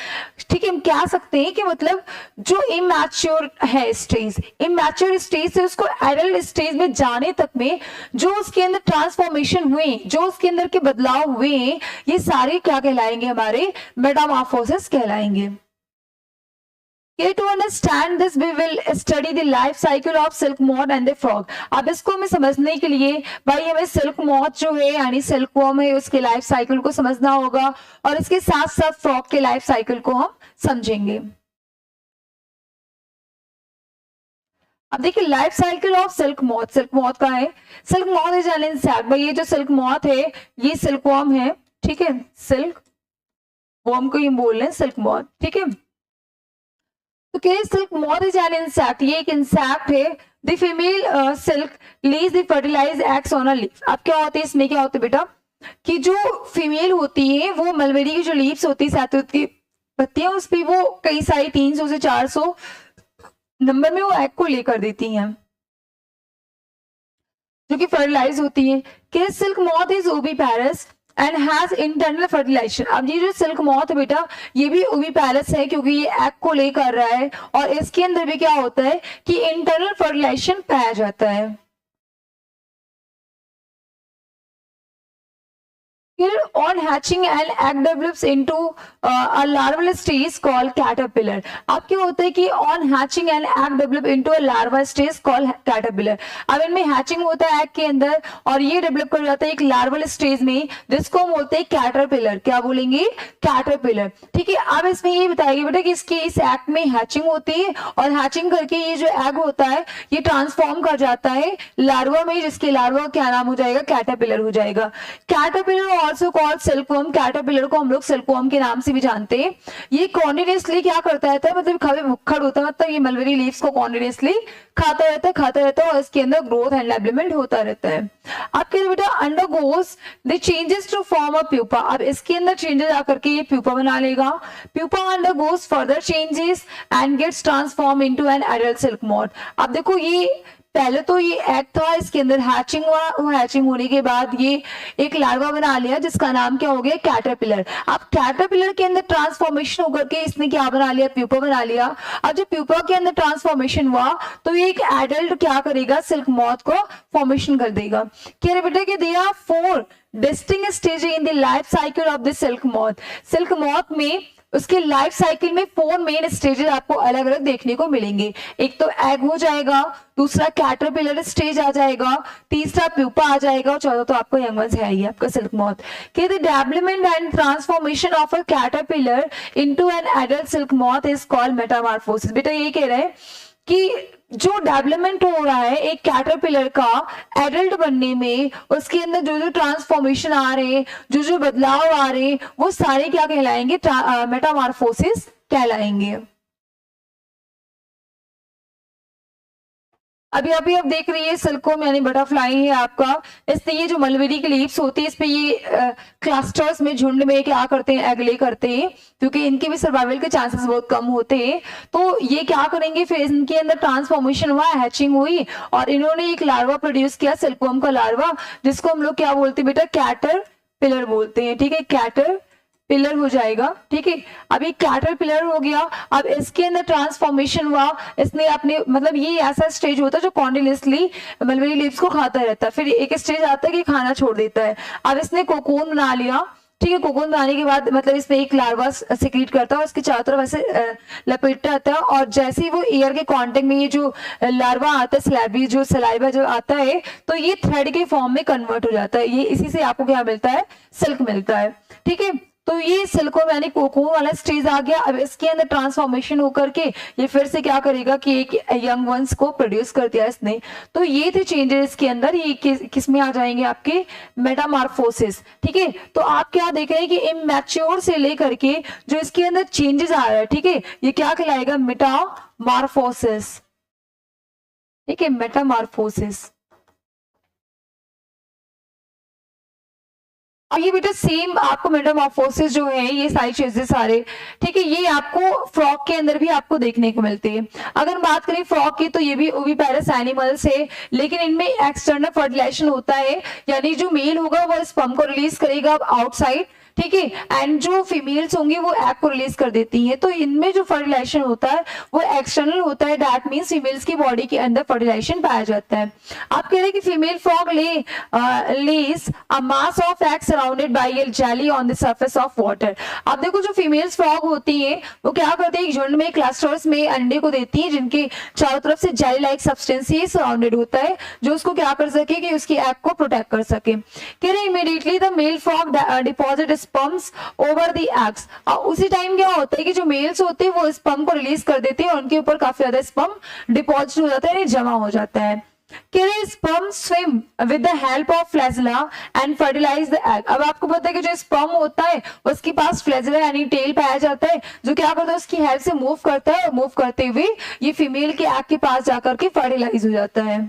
ठीक है, हम कह सकते हैं कि मतलब जो इमैच्योर है स्टेज, इमैच्योर स्टेज से उसको एडल्ट स्टेज में जाने तक में जो उसके अंदर ट्रांसफॉर्मेशन हुए, जो उसके अंदर के बदलाव हुए, ये सारे क्या कहलाएंगे, हमारे मेटामॉर्फोसिस कहलाएंगे। Here to understand this, we will study the life cycle of silk moth and the frog. अब इसको हमें समझने के लिए भाई हमें सिल्क मॉथ जो है यानी सिल्क वॉर्म है उसके लाइफ साइकिल को समझना होगा, और इसके साथ साथ फ्रॉग के लाइफ साइकिल को हम समझेंगे। अब देखिए life cycle of silk moth, silk moth का है, silk moth is an insect. भाई ये जो सिल्क मॉथ है ये सिल्क वॉर्म है, ठीक है, सिल्क वॉर्म को ही बोल रहे हैं सिल्क मॉथ, ठीक है। तो क्या silk moth is an insect, ये एक इंसेक्ट है। The female silk lays the fertilise eggs on a leaf. अब क्या होता है इसमें, क्या होता है बेटा कि जो फीमेल होती है वो मलबेरी की जो लीव्स होती है, शहतूत की पत्तियां, उस पर वो कई सारी 300 से 400 नंबर में वो एग को लेकर देती हैं जो कि फर्टिलाइज होती है। कि silk moth is oviparous and has internal fertilisation. अब ये जो सिल्क मॉथ है बेटा ये भी ओविपेरस है क्योंकि ये एग को ले कर रहा है, और इसके अंदर भी क्या होता है कि इंटरनल फर्टिलाइजेशन पाया जाता है। On hatching an egg develops into a larval stage called caterpillar. अब क्या होता है कि on hatching an egg develop into a larva stage called caterpillar. अब इनमें हैचिंग होता है एग के अंदर और ये डेवलप कर जाता है एक लार्वल स्टेज में जिसको हम बोलते हैं कैटरपिलर। क्या बोलेंगे? कैटरपिलर। ठीक है, अब इसमें ये बताएगी बेटा कि इसकी इस एग में हैचिंग होती है और हैचिंग करके ये जो एग होता है ये ट्रांसफॉर्म कर जाता है लार्वा में, जिसके लार्वा का क्या नाम हो जाएगा? कैटरपिलर हो जाएगा। Caterpillar also called silkworm. Caterpillar को हम लोग सिल्कवर्म के नाम से भी जानते हैं। ये कॉन्टिन्यूअसली क्या करता रहता है, मतलब कभी भुक्खड़ होता है, मतलब ये मलबेरी लीव्स को कॉन्टिन्यूअसली खाता रहता है और इसके अंदर ग्रोथ एंड डेवलपमेंट होता रहता है। आपके बेटा undergoes the changes to form a pupa. अब इसके अंदर चेंजेस आकर के ये प्यूपा बना लेगा। Pupa undergoes further changes and gets transform into an adult silk moth. अब देखो ये पहले तो ये एग था, इसके अंदर हैचिंग हुआ, वो हैचिंग होने के बाद ये एक लार्वा बना लिया जिसका नाम क्या हो गया? कैटरपिलर। अब कैटरपिलर के अंदर ट्रांसफॉर्मेशन होकर के इसने क्या बना लिया? प्यूपा बना लिया। अब जब प्यूपा के अंदर ट्रांसफॉर्मेशन हुआ तो ये एक एडल्ट क्या करेगा? सिल्क मॉथ को फॉर्मेशन कर देगा। कह रहे बेटा कि there are 4 distinct stage in the life cycle of the silk moth. Silk moth में उसके लाइफ साइकिल में 4 मेन स्टेजेस आपको अलग अलग देखने को मिलेंगे। एक तो एग हो जाएगा, दूसरा कैटरपिलर स्टेज आ जाएगा, तीसरा प्यूपा आ जाएगा और चौथा तो आपको यंग वंस है ही आपका सिल्क मॉथ। कि the development and transformation of a caterpillar into an adult silk moth is called Metamorphosis. बेटा ये कह रहे हैं कि जो डेवलपमेंट हो रहा है एक कैटरपिलर का एडल्ट बनने में, उसके अंदर जो जो ट्रांसफॉर्मेशन आ रहे हैं, जो जो बदलाव आ रहे हैं, वो सारे क्या कहलाएंगे? मेटामॉर्फोसिस कहलाएंगे। अभी अभी आप देख रही है सिल्कवर्म यानी बटरफ्लाई है आपका। इससे ये जो मलबेरी की लीव्स होती है इस पे ये क्लस्टर्स में, झुंड में क्या करते हैं? एग ले करते हैं, क्योंकि इनके भी सर्वाइवल के चांसेस बहुत कम होते हैं। तो ये क्या करेंगे? फिर इनके अंदर ट्रांसफॉर्मेशन हुआ, हैचिंग हुई और इन्होंने एक लार्वा प्रोड्यूस किया, सिल्कवर्म का लार्वा, जिसको हम लोग क्या बोलते हैं बेटा? कैटरपिलर बोलते हैं। ठीक है, कैटर पिलर हो जाएगा। ठीक है, अब ये कैटरपिलर हो गया। अब इसके अंदर ट्रांसफॉर्मेशन हुआ, इसने अपने मतलब ये ऐसा स्टेज होता है जो कॉन्टिन्यूअसली मलबेरी लीव्स को खाता रहता है, फिर एक स्टेज आता है कि खाना छोड़ देता है। अब इसने कोकून बना लिया। ठीक है, कोकून बनाने के बाद मतलब इसमें एक लार्वा सिक्रीट करता है, उसके चारों तरफ ऐसे लपेटता रहता है और जैसे ही वो एयर के कांटेक्ट में ये जो लार्वा आता है, स्लैबी जो सलाइवा जो आता है, तो ये थ्रेड के फॉर्म में कन्वर्ट हो जाता है। ये इसी से आपको क्या मिलता है? सिल्क मिलता है। ठीक है, तो ये सिलिकॉन यानी कोकून वाला स्टेज आ गया। अब इसके अंदर ट्रांसफॉर्मेशन होकर के ये फिर से क्या करेगा कि एक यंग वंस को प्रोड्यूस कर दिया इसने। तो ये थे चेंजेस के अंदर, ये किस में आ जाएंगे आपके मेटामॉर्फोसिस। ठीक है, तो आप क्या देख रहे हैं कि इमैच्योर से लेकर के जो इसके अंदर चेंजेस आ रहा है, ठीक है, ये क्या कहलाएगा, मेटामॉर्फोसिस। ठीक है, मेटामॉर्फोसिस। और ये बेटा सेम आपको मेटामॉर्फोसिस जो है ये सारी चीजें सारे, ठीक है, ये आपको फ्रॉग के अंदर भी आपको देखने को मिलती है। अगर बात करें फ्रॉग की तो ये भी पैरस एनिमल्स है, लेकिन इनमें एक्सटर्नल फर्टिलाइजेशन होता है, यानी जो मेल होगा वो स्पर्म को रिलीज करेगा आउटसाइड, ठीक है, एंड जो फीमेल्स होंगी वो एग को रिलीज कर देती हैं। तो इनमें जो फर्टिलाइजेशन होता है वो एक्सटर्नल होता है, दैट मींस फीमेल्स की बॉडी के अंदर फर्टिलाइजेशन पाया जाता है। आप कह रहे हैं कि female frog less a mass of egg surrounded by A jelly on the surface of water. अब देखो जो फीमेल्स फ्रॉग होती हैं वो क्या करते हैं, झुंड में क्लस्टर्स में अंडे को देती है, जिनके चारों तरफ से जेली लाइक सब्सटेंस ही सराउंडेड होता है, जो उसको क्या कर सके कि उसकी एग को प्रोटेक्ट कर सके। कह रहे immediately the male frog deposit sperms over the eggs. उसी टाइम क्या होता है कि जो मेल्स होते हैं वो स्पर्म को रिलीज कर देते हैं और उनके ऊपर काफी ज्यादा स्पर्म डिपॉजिट हो जाता है, जमा हो जाता है। Sperm swim with the help of flagella and fertilise the egg. अब आपको पता है कि जो स्पर्म होता है उसके पास फ्लैजिला यानी टेल पाया जाता है, जो क्या करता है उसकी हेल्प से मूव करता है, और मूव करते हुए ये फीमेल के एग के पास जाकर के फर्टिलाइज हो जाता है।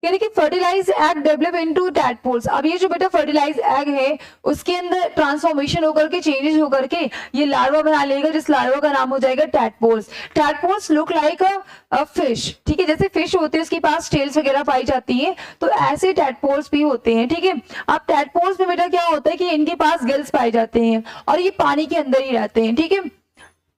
यानी कि fertilize egg develop into tadpoles. अब ये जो बेटा फर्टिलाइज एग है उसके अंदर ट्रांसफॉर्मेशन होकर के चेंजेस होकर के ये लार्वा बना लेगा, जिस लार्वा का नाम हो जाएगा tadpoles. Tadpoles look like a fish, ठीक है, जैसे फिश होते हैं उसके पास टेल्स वगैरह पाई जाती है, तो ऐसे टैडपोल्स भी होते हैं। ठीक है, अब टैडपोल्स में बेटा क्या होता है कि इनके पास गिल्स पाए जाते हैं और ये पानी के अंदर ही रहते हैं। ठीक है,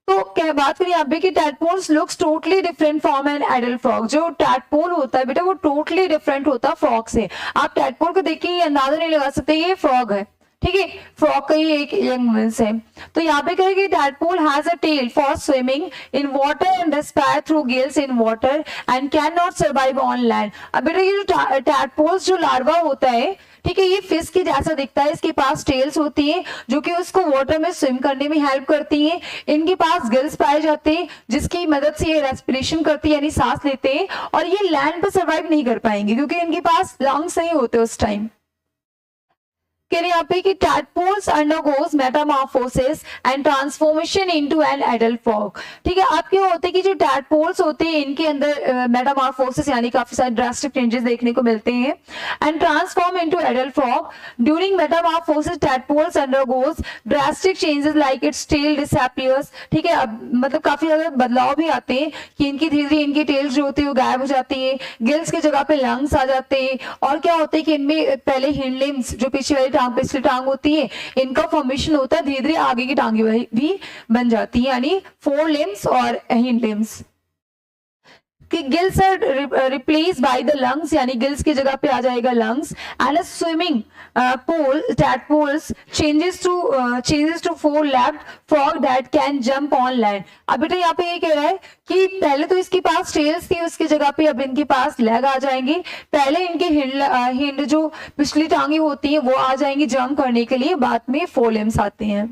तो क्या बात करें यहाँ पे कि tadpoles looks totally different from an adult frog. जो टैडपोल होता है बेटा वो टोटली डिफरेंट होता है फ्रॉग से। आप टैडपोल को देख के ये अंदाजा नहीं लगा सकते ये फ्रॉग है, ठीक है, फ्रॉग का ही एक यंग मेंस है। तो यहाँ पे कहेंगे tadpole has a tail for swimming in water and respire through gills in water and can not survive on land. अब बेटा ये जो टैडपोल्स जो लार्वा होता है, ठीक है, ये फिश के जैसा दिखता है, इसके पास टेल्स होती हैं जो कि उसको वाटर में स्विम करने में हेल्प करती हैं। इनके पास गिल्स पाए जाते हैं जिसकी मदद से ये रेस्पिरेशन करती है यानी सांस लेते हैं, और ये लैंड पर सर्वाइव नहीं कर पाएंगे क्योंकि इनके पास लंग्स नहीं होते उस टाइम। यहाँ पे कि tadpoles undergoes metamorphosis and transformation into an adult frog। ठीक है, आप क्या होते हैं कि जो tadpoles होते हैं इनके अंदर metamorphosis यानी काफी सारे drastic changes देखने को मिलते हैं and transform into adult frog। During metamorphosis tadpoles undergoes drastic changes like its tail disappears। ठीक है, अब मतलब काफी ज्यादा बदलाव भी आते हैं कि इनकी धीरे धीरे इनकी टेल्स जो होती है वो गायब हो जाती है, गिल्स की जगह पे लंग्स आ जाते हैं, और क्या होता है कि इनमें पहले हिंड लिम्स जो पीछे वाली पिछली टांग होती है इनका फॉर्मेशन होता है, धीरे धीरे आगे की टांगे भी बन जाती है यानी फोर लिम्स और hind limbs. Gills are replace by the lungs यानी गिल्स की जगह पे आ जाएगा lungs and swimming pole tadpoles changes to four legged frog that can jump on land. अब बेटा यहाँ पे ये कह रहा है कि पहले तो इसके पास टेल्स थी, उसकी जगह पे अब इनके पास लेग आ जाएंगे। पहले इनके हिंड जो पिछली टांगे होती है वो आ जाएंगी जंप करने के लिए, बाद में फोर लिम्स आते हैं।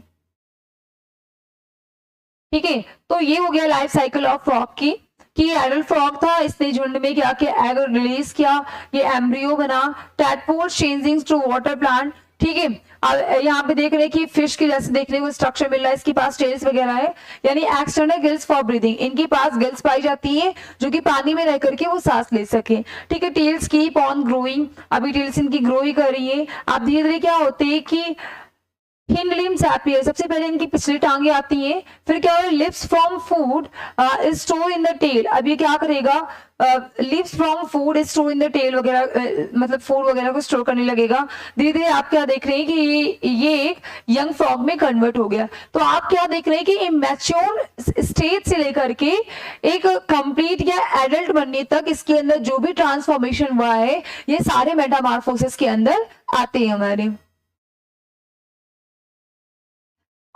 ठीक है, तो ये हो गया लाइफ साइकिल ऑफ फ्रॉग की कि एडल्ट फ्रॉग था, इसने झुंड में क्या किया, एग रिलीज किया, ये एम्ब्रियो बना, tadpole changing to water plant. ठीक है, अब यहाँ पे देख रहे हैं कि फिश के जैसे देखने को स्ट्रक्चर मिल रहा है, इसके पास टेल्स वगैरह है यानी एक्सटर्नल गिल्स फॉर ब्रीदिंग। इनके पास गिल्स पाई जाती है जो कि पानी में रह करके वो सांस ले सके। ठीक है, टेल्स कीप ऑन ग्रोइंग, अभी टेल्स इनकी ग्रो ही कर रही है। अब धीरे धीरे क्या होते हैं कि हिंड लिम्स अपीयर, सबसे पहले इनकी पिछली टांगे आती हैं, फिर क्या होगा lips from food is store in the tail. अब ये क्या करेगा, lips from food is store in the tail वगैरह, मतलब फूड वगैरह को स्टोर करने लगेगा। धीरे धीरे आप क्या देख रहे हैं कि ये एक यंग फ्रॉग में कन्वर्ट हो गया। तो आप क्या देख रहे हैं कि मैच्योर स्टेज से लेकर के एक कंप्लीट या एडल्ट बनने तक इसके अंदर जो भी ट्रांसफॉर्मेशन हुआ है ये सारे मेटामॉर्फोसिस के अंदर आते हैं हमारे।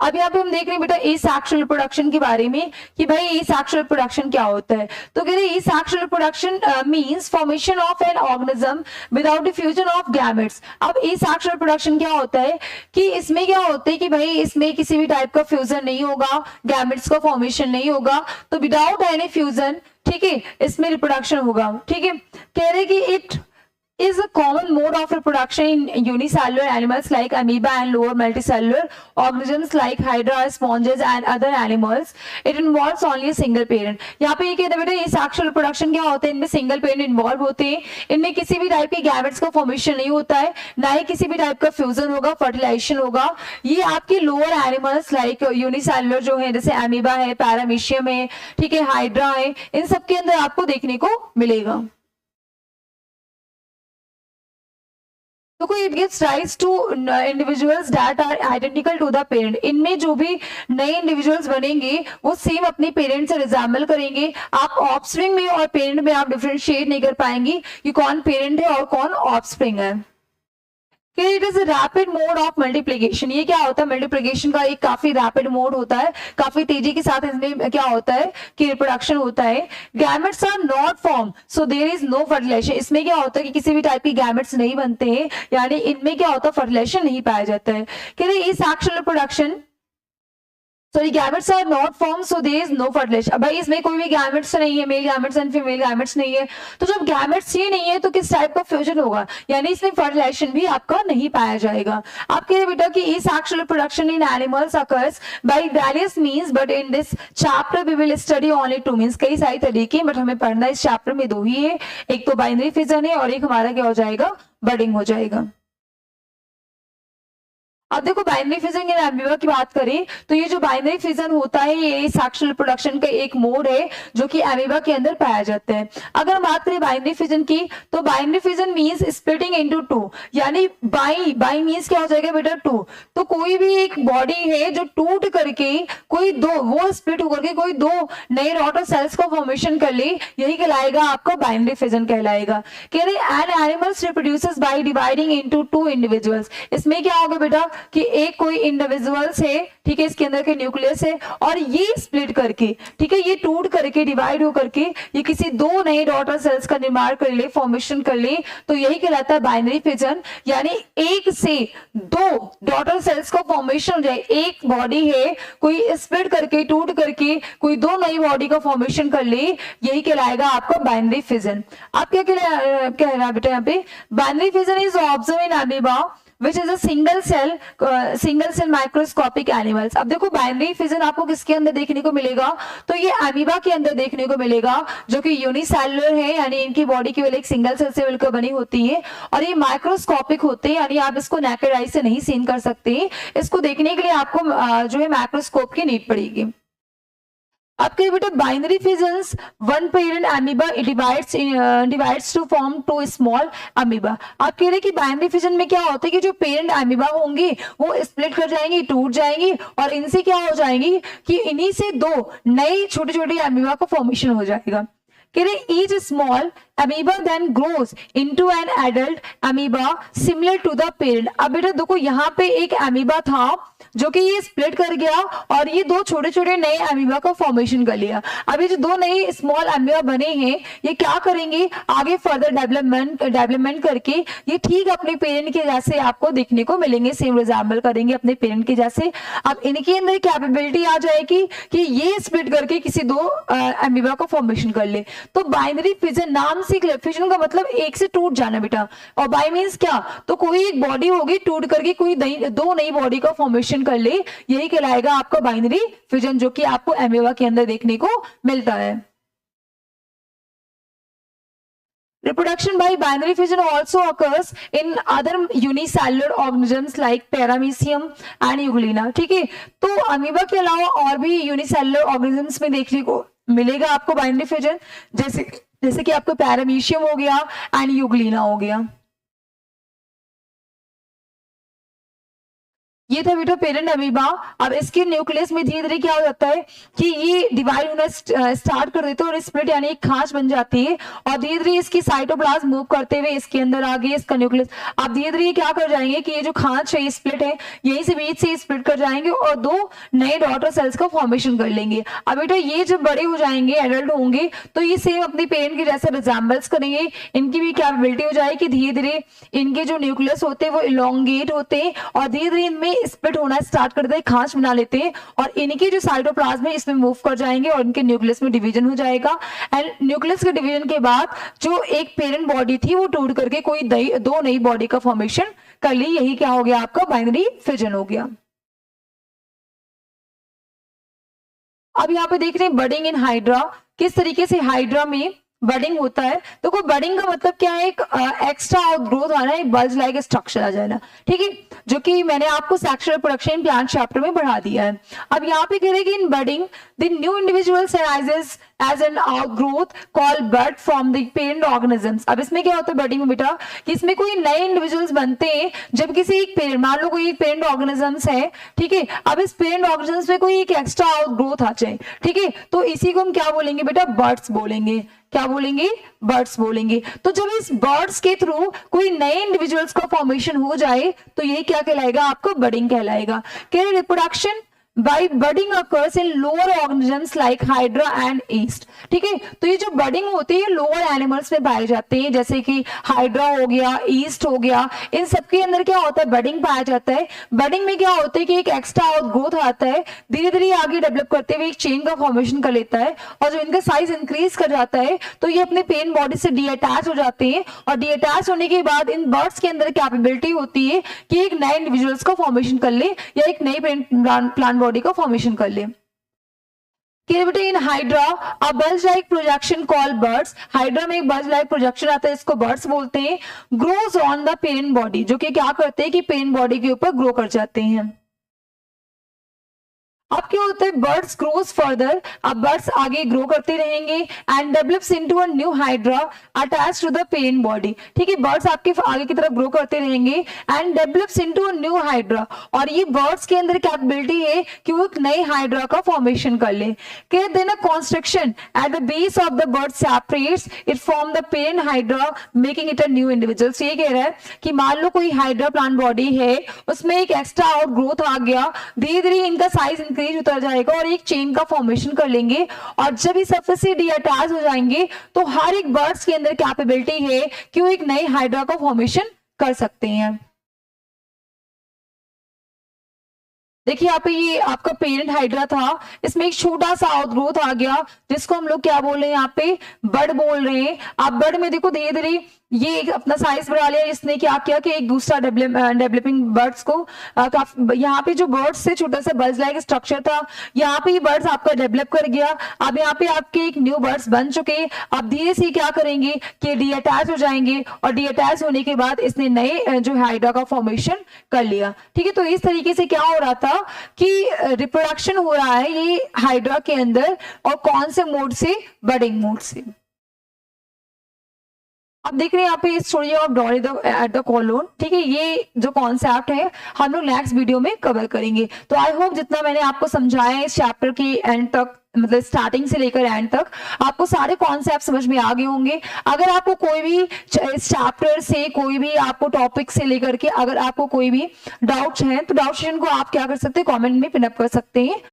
अब यहाँ पे हम देख रहे हैं बेटा एसेक्सुअल रिप्रोडक्शन के बारे में कि भाई एसेक्सुअल रिप्रोडक्शन क्या होता है। तो कह रहे हैं asexual reproduction means formation of an organism without diffusion of gametes. अब एसेक्सुअल रिप्रोडक्शन क्या होता है कि इसमें क्या होता है कि भाई इसमें किसी भी टाइप का फ्यूजन नहीं होगा, गैमेट्स का फॉर्मेशन नहीं होगा, तो विदाउट एनी फ्यूजन, ठीक है, इसमें रिप्रोडक्शन होगा। ठीक है, कह रहे कि it is a common mode of reproduction in unicellular animals like amoeba and lower multicellular organisms like hydra, sponges and other animals. It involves only a single parent. यहाँ पे ये कहते हैं बेटा ये सेक्सुअल रिप्रोडक्शन क्या होता है, इनमें सिंगल पेरेंट इन्वॉल्व होते हैं, इनमें किसी भी टाइप के गैमेट्स का फॉर्मेशन नहीं होता है, ना ही किसी भी टाइप का फ्यूजन होगा, फर्टिलाइजेशन होगा। ये आपके लोअर एनिमल्स लाइक यूनिसेलुलर जो है जैसे अमीबा है, पैरामीशियम है, ठीक है, हाइड्रा है, इन सब के अंदर आपको देखने को मिलेगा। देखो it gives rise to individuals that are identical to the parent. इनमें जो भी नए इंडिविजुअल्स बनेंगे वो सेम अपने पेरेंट से रिजेंबल करेंगे। आप ऑफस्प्रिंग में और पेरेंट में आप डिफरेंशिएट नहीं कर पाएंगे कि कौन पेरेंट है और कौन ऑफस्प्रिंग है। It is rapid mode of multiplication. ये क्या होता है, मल्टीप्लीकेशन का एक काफी रैपिड मोड होता है, काफी तेजी के साथ इसमें क्या होता है कि रिप्रोडक्शन होता है। Gametes are not form so there is no fertilisation. इसमें क्या होता है कि किसी भी टाइप की गैमेट्स नहीं बनते हैं, यानी इनमें क्या होता है फर्टिलाइजेशन नहीं पाया जाता है। कह रहे asexual reproduction sorry gametes are not form so there is no fertilisation. अब भाई इसमें कोई भी गैमेट्स नहीं है, male gametes and female gametes नहीं है, तो जब गैमेट्स ही नहीं है तो किस टाइप का फ्यूजन होगा, यानी इसमें फर्टिलाइजेशन भी आपका नहीं पाया जाएगा। आप कह रहे बेटा कि asexual reproduction in animals occurs by various means but in this chapter we will study only two means. कई सारे तरीके बट हमें पढ़ना इस चैप्टर में दो ही है, एक तो बाइनरी फिजन है और एक हमारा क्या हो जाएगा, बडिंग हो जाएगा। अब देखो बाइनरी फिजन या एम्बीवा की बात करें तो ये जो बाइनरी फिजन होता है ये सेक्सुअल रिप्रोडक्शन का एक मोड है जो कि एमीबा के अंदर पाया जाता है। अगर हम बात करें बाइनरी फिजन की तो binary fission means splitting into two, यानी बाई मींस क्या हो जाएगा बेटा, टू। तो कोई भी एक बॉडी है जो टूट करके कोई दो वो स्प्लिट होकर के कोई दो नए डॉटर सेल्स का फॉर्मेशन कर ले, यही कहलाएगा आपका बाइनरी फिजन कहलाएगा। कह रहे an animals reproduces by dividing into two individuals. इसमें क्या होगा बेटा कि एक कोई इंडिविजुअल्स है, ठीक है, इसके अंदर के न्यूक्लियस है और ये स्प्लिट करके, ठीक है, ये टूट करके डिवाइड हो करके ये किसी दो नए डॉटर सेल्स का निर्माण कर ले, फॉर्मेशन कर ले, तो यही कहलाता है बाइनरी फिजन। यानी एक से दो डॉटर सेल्स का फॉर्मेशन हो जाए, एक बॉडी है कोई स्प्लिट करके टूट करके कोई दो नई बॉडी का फॉर्मेशन कर ले, यही कहलाएगा आपका बाइनरी फिजन। आप क्या कह रहा है बेटा यहाँ पे, binary fission is observe in amoeba which is a single cell microscopic animals। अब देखो बाइनरी फिजन आपको किसके अंदर देखने को मिलेगा, तो ये अमीबा के अंदर देखने को मिलेगा जो कि यूनिसेलुलर है, यानी इनकी बॉडी केवल एक सिंगल सेल से मिलकर बनी होती है और ये माइक्रोस्कोपिक होते हैं, यानी आप इसको नेकेड आई से नहीं सीन कर सकते, इसको देखने के लिए आपको जो है माइक्रोस्कोप की नीड पड़ेगी। आपके बेटा binary fissions one parent amoeba divides to form two small amoeba. आप कह रहे कि बाइनरी फिजन में क्या होता है कि जो पेरेंट अमीबा होंगे वो स्प्लिट कर जाएंगे, टूट जाएंगी और इनसे क्या हो जाएंगी कि इन्हीं से दो नई छोटी छोटी अमीबा का फॉर्मेशन हो जाएगा। कह रहे each small amoeba then grows into an adult amoeba similar to the parent. अब बेटा देखो यहाँ पे एक अमीबा था जो कि ये स्प्लिट कर गया और ये दो छोटे छोटे नए अमीबा का फॉर्मेशन कर लिया। अब ये जो दो नए स्मॉल अमीबा बने हैं ये क्या करेंगे, आगे फर्दर डेवलपमेंट करके ये ठीक अपने पेरेंट के जैसे आपको देखने को मिलेंगे, सेम रिजेंबल करेंगे अपने पेरेंट के जैसे। अब इनके अंदर कैपेबिलिटी आ जाएगी कि ये स्प्लिट करके किसी दो अमीबा का फॉर्मेशन कर ले। तो बाइनरी फिजन नाम से फिजन का मतलब एक से टूट जाना बेटा, और बाय मींस क्या, तो कोई एक बॉडी होगी टूट करके कोई दो नई बॉडी का फॉर्मेशन कर ले, यही कहलाएगा आपका बाइनरी फिजन जो कि आपको अमीबा के अंदर देखने को मिलता है। Reproduction by binary fission also occurs in other unicellular organisms like Paramecium and Euglena। ठीक है, तो अमीबा के अलावा और भी यूनिसेलुलर ऑर्गेनिजम्स में देखने को मिलेगा आपको बाइनरी फिजन, जैसे कि आपको पैरामीशियम हो गया एंड यूग्लिना हो गया। ये था बेटा पेरेंट अमीबा। अब इसके न्यूक्लियस में धीरे धीरे क्या हो जाता है कि ये डिवाइड होना स्टार्ट कर देते हैं और स्प्लिट यानी एक खांच बन जाती है और धीरे धीरे इसकी साइटोप्लाज्म मूव करते हुए इसके अंदर आगे इसका न्यूक्लियस। अब धीरे धीरे क्या कर जाएंगे कि ये जो खांच है स्प्लिट है यहीं से बीच से स्प्लिट कर जाएंगे और दो नए डॉटर सेल्स का फॉर्मेशन कर लेंगे। अब बेटा ये जब बड़े हो जाएंगे एडल्ट होंगे तो ये सेम अपने पेरेंट के जैसे रिजेम्बल्स करेंगे। इनकी भी कैपेबिलिटी हो जाएगी धीरे धीरे इनके जो न्यूक्लियस होते हैं वो इलोंगेट होते हैं और धीरे धीरे इनमें स्प्लिट होना स्टार्ट कर देते हैं, खांच बना लेते हैं और इनकी जो साइटोप्लाज्म है इसमें मूव कर जाएंगे और इनके न्यूक्लियस में डिवीजन हो जाएगा। एंड न्यूक्लियस के डिवीजन के बाद जो एक पेरेंट बॉडी थी वो टूट करके कोई दो नई बॉडी का फॉर्मेशन कर ली। यही क्या हो गया आपका बाइनरी फिजन हो गया। अब यहाँ पे देख रहे हैं बडिंग इन हाइड्रा, किस तरीके से हाइड्रा में बडिंग होता है। तो कोई बडिंग का मतलब क्या है, एक एक्स्ट्रा आउटग्रोथ आना, एक बल्ज लाइक स्ट्रक्चर आ जाना, ठीक है, जो कि मैंने आपको सेक्सुअल रिप्रोडक्शन प्लांट चैप्टर में पढ़ा दिया है। अब यहाँ पे कह रहे हैं कि in budding the new individuals arises as an outgrowth called bud from the parent organisms. अब इसमें क्या होता है बडिंग में बेटा कि इसमें कोई नए इंडिविजुअल्स बनते हैं जब किसी एक पेरेंट, मान लो कोई एक पेरेंट ऑर्गेनिजम्स है, ठीक है, अब इस पेरेंट ऑर्गेनिजम्स में कोई एक एक्स्ट्रा आउटग्रोथ आ जाए, ठीक है, तो इसी को हम क्या बोलेंगे बेटा, बर्ड्स बोलेंगे। क्या बोलेंगे, बर्ड्स बोलेंगे। तो जब इस बर्ड्स के थ्रू कोई नए इंडिविजुअल्स का फॉर्मेशन हो जाए तो ये क्या कहलाएगा, आपको बडिंग कहलाएगा। Reproduction by budding occurs in lower organisms like hydra and yeast, ठीक है, तो ये जो बडिंग होती है लोअर एनिमल्स में पाए जाते हैं, जैसे कि हाइड्रा हो गया, ईस्ट हो गया, इन सबके अंदर क्या होता है, बडिंग पाया जाता है। बडिंग में क्या होता है कि एक एक्स्ट्रा आउटग्रोथ आता है, धीरे धीरे आगे डेवलप करते हुए एक चेन का फॉर्मेशन कर लेता है और जब इनका साइज इंक्रीज कर जाता है तो ये अपने पेन बॉडी से डीअटैच हो जाते हैं और डीअटैच होने के बाद इन बर्ड्स के अंदर कैपेबिलिटी होती है कि एक नए इंडिविजुअल्स का फॉर्मेशन कर ले या एक नई प्लांट बॉडी का फॉर्मेशन कर ले। In hydra a bulge like projection called birds, hydra में एक बल्ज लाइक प्रोजेक्शन आता है, इसको बर्ड्स बोलते हैं। Grows on the parent body, जो कि क्या करते हैं कि पेरेंट बॉडी के ऊपर ग्रो कर जाते हैं। अब क्या होता है, बर्ड्स ग्रोज फर्दर, अब बर्ड्स आगे ग्रो करते रहेंगे and develops into a new hydra attached to the parent body, ठीक है, बर्ड्स आपके आगे की तरफ ग्रो करते रहेंगे and develops into a new hydra, और ये बर्ड्स के अंदर कैपेबिलिटी है कि वो एक नई हाइड्रा का फॉर्मेशन कर ले। Then a construction at the base of the bird separates it from the parent hydra making it a new individual. ये कह रहा है कि मान लो कोई हाइड्रा प्लांट बॉडी है, उसमें एक एक्स्ट्रा आउट ग्रोथ आ गया, धीरे धीरे इनका साइज उतर जाएगा और एक चेन का फॉर्मेशन कर लेंगे और जब ये सरफेस से डीअटैच हो जाएंगे तो हर एक बर्ड्स के अंदर कैपेबिलिटी है कि वो एक नई हाइड्रा का फॉर्मेशन कर सकते हैं। देखिए यहाँ पे ये आपका पेरेंट हाइड्रा था, इसमें एक छोटा सा आउटग्रोथ आ गया जिसको हम लोग क्या बोल रहे हैं, यहाँ पे बर्ड बोल रहे हैं। आप बर्ड में देखो धीरे धीरे ये अपना साइज बढ़ा लिया, इसने क्या किया कि एक दूसरा डेवलपिंग बर्ड्स को यहाँ पे जो बर्ड्स से छोटा सा बल्ज लाइक स्ट्रक्चर था, यहाँ पे ये बर्ड्स आपका डेवलप कर गया। अब यहाँ पे आपके एक न्यू बर्ड्स बन चुके। अब धीरे से क्या करेंगे कि डीअटैच हो जाएंगे और डीअटैच होने के बाद इसने नए जो हाइड्रा का फॉर्मेशन कर लिया, ठीक है। तो इस तरीके से क्या हो रहा था कि रिप्रोडक्शन हो रहा है ये हाइड्रा के अंदर, और कौन से मोड से, बडिंग मोड से। अब देख रहे हैं यहाँ पे story of Dory at the colon, ठीक है, ये जो कॉन्सेप्ट है हम लोग नेक्स्ट वीडियो में कवर करेंगे। तो आई होप जितना मैंने आपको समझाया है इस चैप्टर के एंड तक, मतलब स्टार्टिंग से लेकर एंड तक आपको सारे कॉन्सेप्ट समझ में आ गए होंगे। अगर आपको कोई भी इस चैप्टर से, कोई भी आपको टॉपिक से लेकर के अगर आपको कोई भी डाउट्स हैं तो डाउट सेशन को आप क्या कर सकते हैं, कमेंट में पिन अप कर सकते हैं।